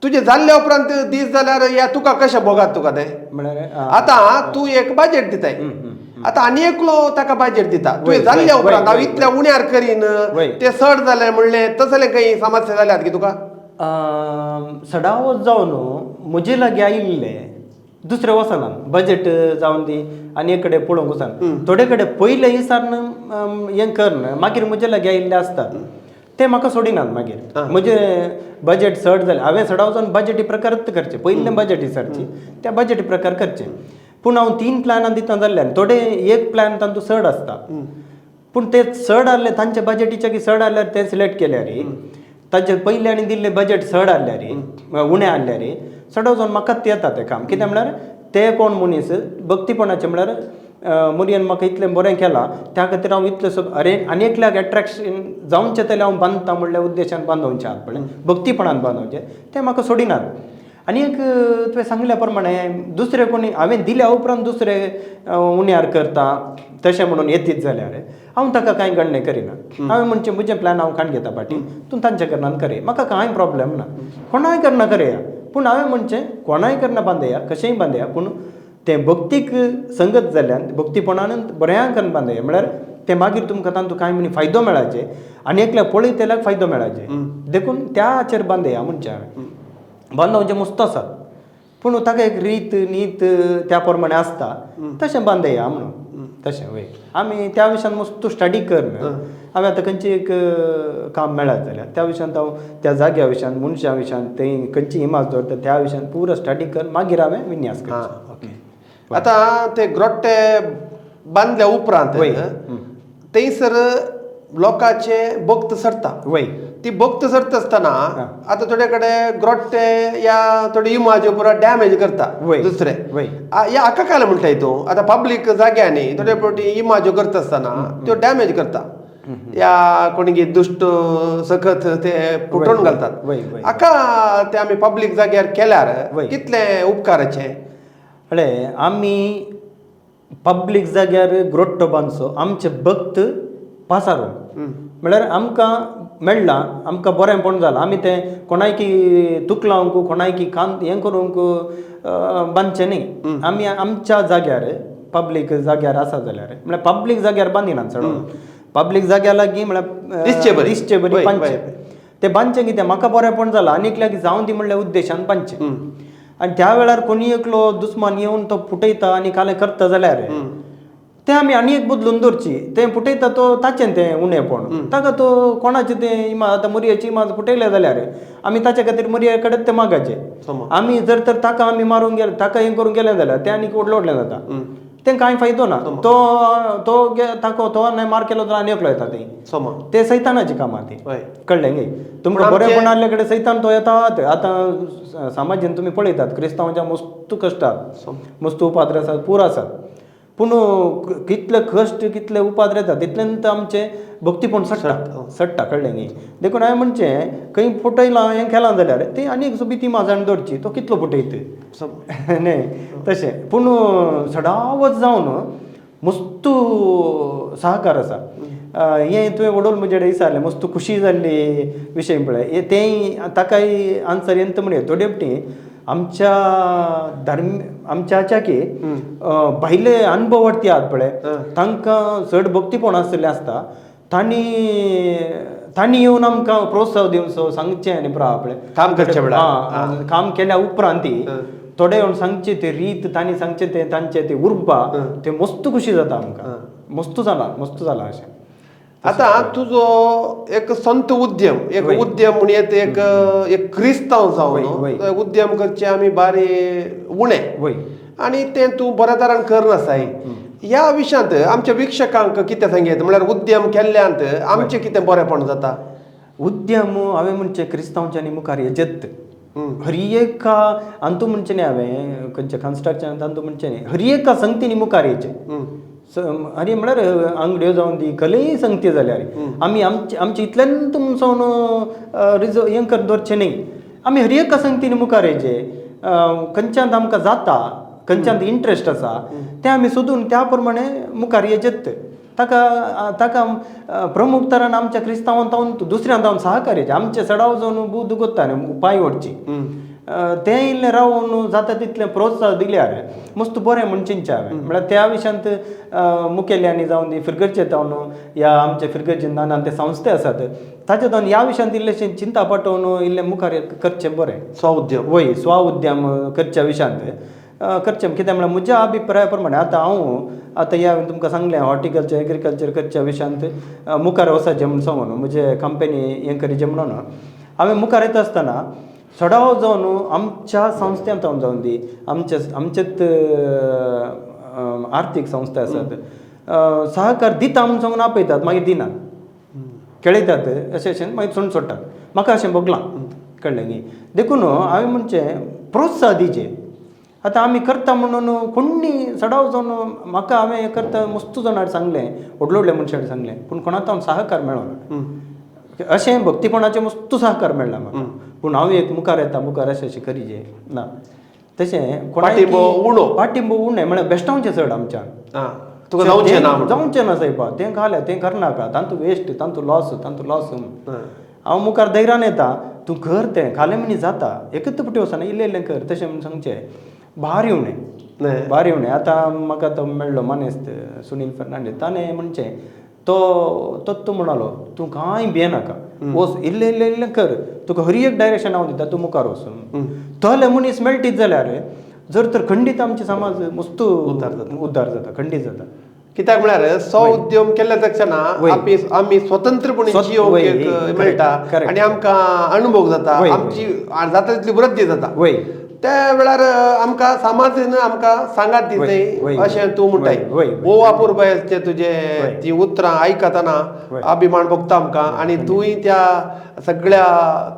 तुजें जाल्ल्या उपरांत दीस जाल्यार या तुका कशें बोगात तुका तें म्हळ्यार आतां तूं एक बजेट दिताय आतां आनी एकलो ताका बजेट दिता तुवें जाल्ल्या उपरांत हांव इतल्या उण्यार करीन तें चड जालें म्हणलें तसलें खंय समस्या जाल्यात की तुका? सडावत जावन म्हजे लागीं आयिल्ले दुसरे वचना बजेट जावन दी आनी एक कडेन पळोवंक वचना थोडे कडेन पयले हिसार हें करना मागीर म्हजे लागीं आयिल्ले आसतात ते म्हाका सोडिनात मागीर म्हजें बजेट चड जालें हांवें सडाव जावन बजेटी प्रकारच करचें पयलें बजेट हिसारची त्या बजेटी प्रकार करचें पूण हांव 3 प्लॅनां दिता जाल्ल्यान थोडे एक प्लॅन तांतूं चड आसता पूण ते चड आहले तांचे बजेटीचे की चड आहल्यार ते सिलेक्ट केल्यार ताचे पयले आनी दिल्ले बजेट चड आहल्यार उणें आहल्यार सडाव जावन म्हाकाच येता तें काम कित्याक म्हळ्यार ते कोण मनीस भक्तीपणाचे म्हळ्यार मुरयेन म्हाका इतलें बरें केलां त्या खातीर हांव इतलें अरे आनीकल्याक एट्रॅक्शन जावंचे तले हांव बांदता म्हणल्या उद्देशान बांदोवचें आत पळय भक्तीपणान बांदोवचें तें म्हाका सोडिनात. आनी एक तुवें सांगल्या प्रमाणे दुसरे कोणी हांवें दिल्या उपरांत दुसरे उण्यार करता तशें म्हणून येतीत जाल्यार हांव ताका कांय गण्य करिना. हांवें म्हणचें म्हजें प्लॅन हांव खाण घेता पाटी तूं तांचे कारणान करे म्हाका कांय प्रॉब्लेम ना कोणाय करना करया. पूण हांवें म्हणचें कोणाय करना बांदया कशेंय बांदया पूण तें भक्तीक संगत जाल्यान भक्तीपणान बऱ्या करून बांदया म्हळ्यार ते मागीर तुमकां तातूंत कांय म्हणी फायदो मेळाचे आनी एकल्याक पळयतल्याक फायदो मेळाचे देखून त्या हाचेर बांदया म्हणचें हांवें. बांदोवचें मस्त आसा पूण ताका एक रीत नीत त्या प्रमाणे आसता तशें बांदया म्हणून तशें वय आमी त्या विशयान मस्त स्टडी कर हांवें आतां खंयची एक काम मेळत जाल्यार त्या विशयान हांव त्या जाग्या विशयान मनशा विशयान थंय खंयची इमाज दवरता त्या विशयान पुरो स्टडी कर मागीर हांवें विन्यास करचो. ओके आता ते ग्रोट्टे बांदल्या उपरांत थंयसर लोकांचे भक्त सरता वय ती भक्त सरत असताना आता थोडे कडेन ग्रोट्टे या थोडे इमाज पुरा डॅमेज करता दुसरे या हाका काय म्हणटा हितून आता पब्लीक जाग्यांनी थोडे फावटी इमाज्यो करता असताना त्यो डॅमेज करता या कोणी दुष्ट सखत ते फुटोवन घालतात हाका ते आमी पब्लीक जाग्यार केल्यार कितले उपकाराचे. अळे आमी पब्लीक जाग्यार ग्रोट्टो बांदचो आमचे भक्त पासारून म्हळ्यार आमकां मेळ्ळां आमकां बरेंपण जालां आमी तें कोणायकी तुक लावंक कोणायकी कांत हें करूंक बांदचें न्ही. आमी आमच्या जाग्यार पब्लीक जाग्यार आसा जाल्यार म्हळ्यार पब्लीक जाग्यार बांदिनात चडोवन पब्लीक जाग्यार लागीं म्हळ्यार रिश्चे बरी बांदचे तें बांदचें कितें म्हाका बरेंपण जालां आनीकल्याक जावं दी म्हणल्या उद्देशान बांदचें. आनी त्या वेळार कोणी एकलो दुस्मान येवन तो फुटयता आनी कालें करता जाल्यार तें आमी आनी एक बदलून दवरची तें फुटयता तो ताचें तें उणेंपण ताका तो कोणाचें तें इमाज आतां मुरयेची इमाज फुटयलें जाल्यार आमी ताचे खातीर मुरये कडेन तें मागचें. आमी जर तर ताका आमी मारूंक गेले ताका हें करूंक गेलें जाल्यार तें आनीक व्हडलें जाता तें कांय फायदो ना. तो ताका तो मार केलो जाल्यार आनी एकलो येता तें सैतानाची कामां ती कळ्ळें न्ही. तुमकां बरेंपण आसले कडेन सैतान तो येतात. आतां समाजीन तुमी पळयतात क्रिस्तांवांच्या मस्त कश्ट आसात मस्त उपाद्र आसात पूर आसात पूण कितले कश्ट कितले उपाद्र येतात तितल्यान आमचें भक्तीपण सडटा कळ्ळें न्ही. देखून हांवें म्हणचें खंय फुटयलां हें केलां जाल्यार ती आनीक सुबी माजान दवरची तो कितलो फुटयत न्ही तशें पूण सडावत जावन मस्त सहकार आसा. हें तुवें वडोल म्हजे कडेन विचारलें मस्त खुशी जाल्ली विशय पळय तेंय ताकाय आन्सर येता म्हणून थोडे फावटी आमच्या आमच्या हाच्याकी भायले अनुभवार्थी आहात पळय तांकां चड भक्तीपण आसलेलें आसता तांणी येवन आमकां प्रोत्साह दिवचो सांगचें आनी पुरो पळय काम करचें काम केल्या उपरांत थोडे येवन सांगचे ते रीत तांणी सांगचें तें तांचें तें उरपा तें मस्त खुशी जाता आमकां मस्त जाला अशें. आता तुजो एक संत उद्यम म्हणून एक क्रिस्तांव जावन उद्यम करचे आमी बारी उणें आनी तें तूं बऱ्या तरान करनासाय ह्या विशयांत आमच्या विक्षकांक कितें सांगयत म्हळ्यार उद्यम केल्ल्यांत आमचें कितें बरेंपण जाता. उद्यम हांवें म्हणचें क्रिस्तांवच्यांनी मुखार येजत हर एका आनी तूं म्हणचें न्ही हांवें खंयच्या कन्स्ट्रक्शनांत तूं म्हणचें न्ही हर एका संगतीनी मुखार येचें आनी म्हळ्यार आंगड्यो जावन दी खलय संगती जाल्यार आमी आमचे इतल्यान तुमचोन हें कर दवरचें न्ही आमी हर एका संगतीनी मुखार येचें खंयच्यांत आमकां जाता खंयच्यांत इंट्रस्ट आसा तें आमी सोदून त्या प्रमाणे मुखार येचेत. ताका प्रमुख तरान आमच्या क्रिस्तांवान दुसऱ्यांत हांव सहकार्याचें आमचे सडाव जावन बूद करता न्ही पांय ओडची तें इल्लें रावन जाता तितलें प्रोत्साह दिल्यार मस्त बरें म्हणचेंचें हांवें म्हळ्यार त्या विशयांत मुखेल्यांनी जावन दी फिरगरचे जावन ह्या आमचे फिरगरचे नानान ते संस्थे आसात ताचे जावन ह्या विशयांत इल्लेशें चिंता पाठोवन इल्लें मुखार करचें बरें स्व उद्यम करच्या विशयांत करचें कित्याक म्हळ्यार म्हज्या अभिप्राया प्रमाणे आतां ह्या तुमकां सांगलें हॉर्टिकल्चर एग्रीकल्चर करच्या विशयांत मुखार वचचें म्हूण सांगून म्हजे कंपनी हें करीचें म्हणून हांवें मुखार येता आसतना सडाव जावन आमच्या संस्थेंत जावन दी आमचेच आर्थीक संस्था आसात सहकार दिता म्हूण सांगून आपयतात मागीर दिनात खेळयतात अशें मागीर सोडून सोडटात म्हाका अशें भोगलां कळ्ळें न्ही. देखून हांवें म्हणचें प्रोत्साह दिचें. आता आम्ही करता म्हणून कोणी सडाव जाऊन म्हाका हांवें हें करता मस्त जाणां सांगलें व्हडल्या व्हडल्या मनशांनी सांगलें पूण कोणाक सहकार मेळना अशें भक्तीपणाचें मस्त सहकार मेळना म्हाका पूण हांव एक मुखार येता मुखार अशें करीजे ना तशें पाठिंबो उणें म्हळ्यार बेश्टावचें चड आमच्यान तुका जावचें ना सायबा तें घाल्या तें करनाका तांतू वेस्ट तांतू लॉस हांव मुखार धैर्यान येता तूं कर तें खालें मनी जाता एकच फावटी वचना इल्लें इल्लें कर तशें म्हणून सांगचें भार येवणें आतां म्हाका तो मेळ्ळो मानेस्त सुनील फर्नांडीस ताणें म्हणचें तो म्हणालो तूं कांय भियेनाका वच इल्लें इल्लें इल्लें कर तुका हरी एक डायरेक्शन हांव दिता तूं मुखार वचून तोले मनीस मेळटीत जाल्यार जर तर खंडीत आमचे समाज मस्त उद्धार जाता खंडीत जाता कित्याक म्हळ्यार स्वउद्यम केल्या पेक्षा आमी स्वतंत्रपणे जियोंक मेळटा आनी आमकां अनुभव जाता आमची जाता तितली वृद्धी जाता त्या वेळार आमकां समाजान आमकां सांगात दिसता अशें तूं म्हणटाय ओ अपूर्वचे तुजे ती उतरां आयकतना अभिमान भोगता आमकां आनी तुंय त्या सगळ्या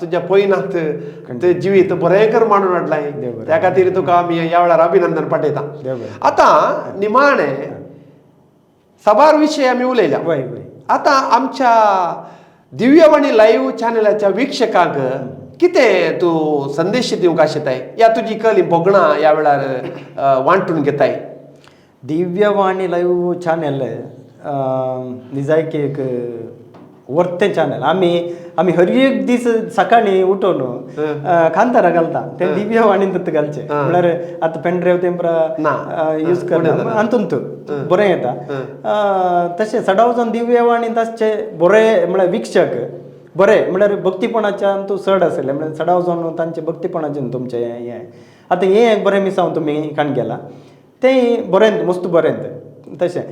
तुज्या पयनात ते जिवीत बरें कर मांडून हाडलाय त्या खातीर तुका आमी ह्या वेळार अभिनंदन पाठयता. आतां निमाणें सभार विशय आमी उलयल्या आतां आमच्या दिव्यवाणी लाईव्ह चॅनलाच्या वीक्षकांक कितें तूं संदेश दिवंक आशेताय या तुजी कली भोगणां ह्या वेळार वांटून घेताय. दिव्यवाणी लाईव्ह चॅनल निजायकी एक वर्तें चॅनल आमी हर एक दीस सकाळीं उठून कांतारा घालता ते दिव्यवाणींत घालचे म्हळ्यार आतां पेन ड्रायव्ह तेंपरा यूज करना हातूंत बरें येता तशें सडाव जावन दिव्यवाणी ताचे बरें म्हळ्यार वीक्षक बरें म्हळ्यार भक्तीपणाच्यान तूं चड आसलें म्हळ्यार सडाव जावन तांचे भक्तीपणाच्यान तुमचें हें आतां हें एक बरें मिसांव तुमी काण केलां तें बरें मस्त बरें तशें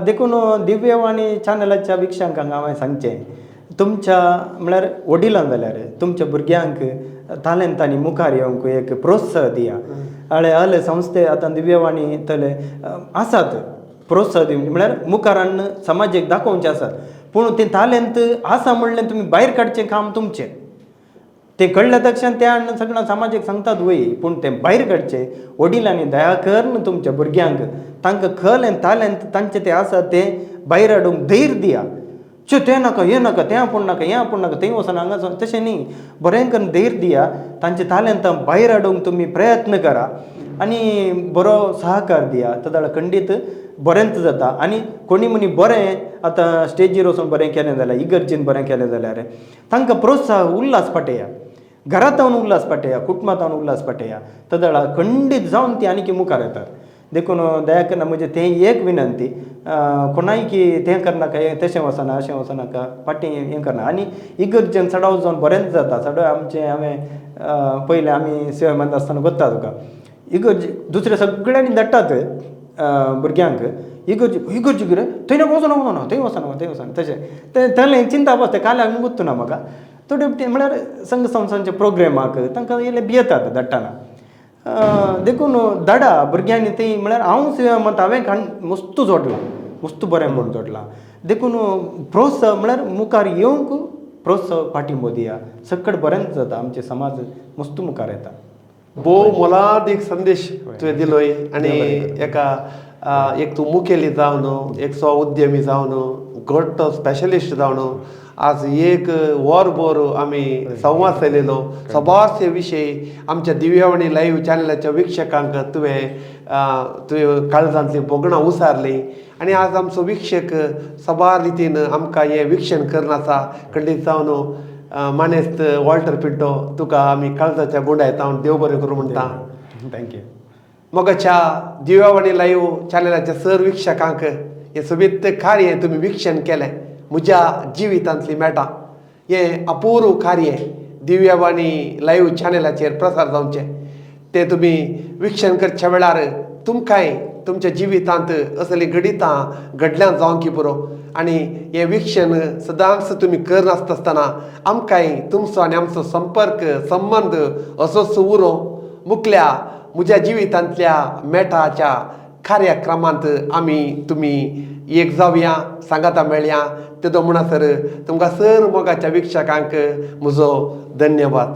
देखून दिव्यवाणी चॅनलाच्या वीक्षकांक हांवें सांगचें तुमच्या म्हळ्यार वडिलां जाल्यार तुमच्या भुरग्यांक तालेंतांनी मुखार येवंक एक प्रोत्साह दिया हले संस्थे आतां दिव्यवाणी तले आसात प्रोत्साह दिवंक म्हळ्यार मुखार हाडून समाजाक दाखोवचें आसात पूण तें तालेंत आसा म्हणलें तुमी भायर काडचें काम तुमचें तें कळल्या तक्षण त्या सगळ्या समाजाक सांगतात वय पूण तें भायर काडचें वडिलांनी दया करन तुमच्या भुरग्यांक तांकां खलें तालेंत तांचें तें आसा तें भायर हाडूंक धैर्य दिया तें नाका हें नाका तें आपूण नाका हें आपूण नाका थंय वचना हांगा तशें न्ही बरें करून धैर्य दिया तांचें तालेंतां भायर हाडूंक तुमी प्रयत्न करा आनी बरो सहकार दिया तदाळ खंडीत बरेंच जाता आनी कोणी मनी बरें आतां स्टेजीर वचून बरें केलें जाल्यार इगर्जेन बरें केलें जाल्यार तांकां प्रोत्साह उल्हास पाटया घरांत रावन उल्हास पाटया कुटुंबांत रावन उल्हास पाटया तदाळ खंडीत जावन ती आनीक मुखार येतात देखून दया करना म्हणजे तें एक विनंती कोणाय की तें करनाका हें तशें वचना अशें वचनाका फाटीं हें करना आनी इगर्जेन सडाव जावन बरेंच जाता सडाव आमचें हांवें पयलें आमी सेवा मंद आसतना करता तुका इगर्ज दुसऱ्या सगळ्यांनी धाडटात भुरग्यांक इगर्जी कितें थंय नाका वचना थंय वचना तशें तें थंय चिंता बसता काल्याक गुत्तू ना म्हाका थोडे म्हळ्यार संघ संस्थांच्या प्रोग्रेमाक तांकां इल्लें भियेतात धाडटाना देखून धाडा भुरग्यांनी ती म्हळ्यार हांव सेवा मत हांवें मस्त जोडलां मस्त बरें म्हणून जोडलां देखून प्रोत्साह म्हळ्यार मुखार येवंक प्रोत्साह पाठिंबो दिया सकट बरेंच जाता आमचे समाज मस्त मुखार येता. भोव मोलादीक संदेश तुवें दिलोय आनी एक तूं मुखेली जावन एक स्व उद्यमी जावन घट्ट स्पेशलिस्ट जावन आज एक वरभर आमी संवाद चलयलो सभारचे विशय आमच्या दिव्यवाणी लाईव्ह चॅनलाच्या वीक्षकांक तुवें काळजांतली भोगणां उसारली आनी आज आमचो वीक्षक सबार रितीन आमकां हें वीक्षण करनासा खंडीत जावन मानेस्त वॉल्टर पिंटो तुका आमी काळजाच्या गुंडायतावन देव बरें करूं म्हणटा. थँक्यू. मोगाच्या दिव्यवाणी लाईव्ह चॅनलाच्या सर वीक्षकांक हें सोबीत कार्य तुमी वीक्षण केलें म्हज्या जिवितांतली मेळटा हें अपूर्व कार्य दिव्यवाणी लाईव्ह चॅनलाचेर प्रसार जावचें तें तुमी वीक्षण करच्या वेळार तुमकांय तुमच्या जिवितांत असलीं गणितां घडल्यां जावंकी पुरो आनी हें वीक्षण सदांच तुमी करनासतना आमकांय तुमचो आनी आमचो संपर्क संबंद असोच उरो मुखल्या म्हज्या जिवितांतल्या मेटाच्या कार्यक्रमांत आमी तुमी एक जावया सांगाता मेळया तेदो म्हणसर तुमकां सर मोगाच्या वीक्षकांक म्हजो धन्यवाद.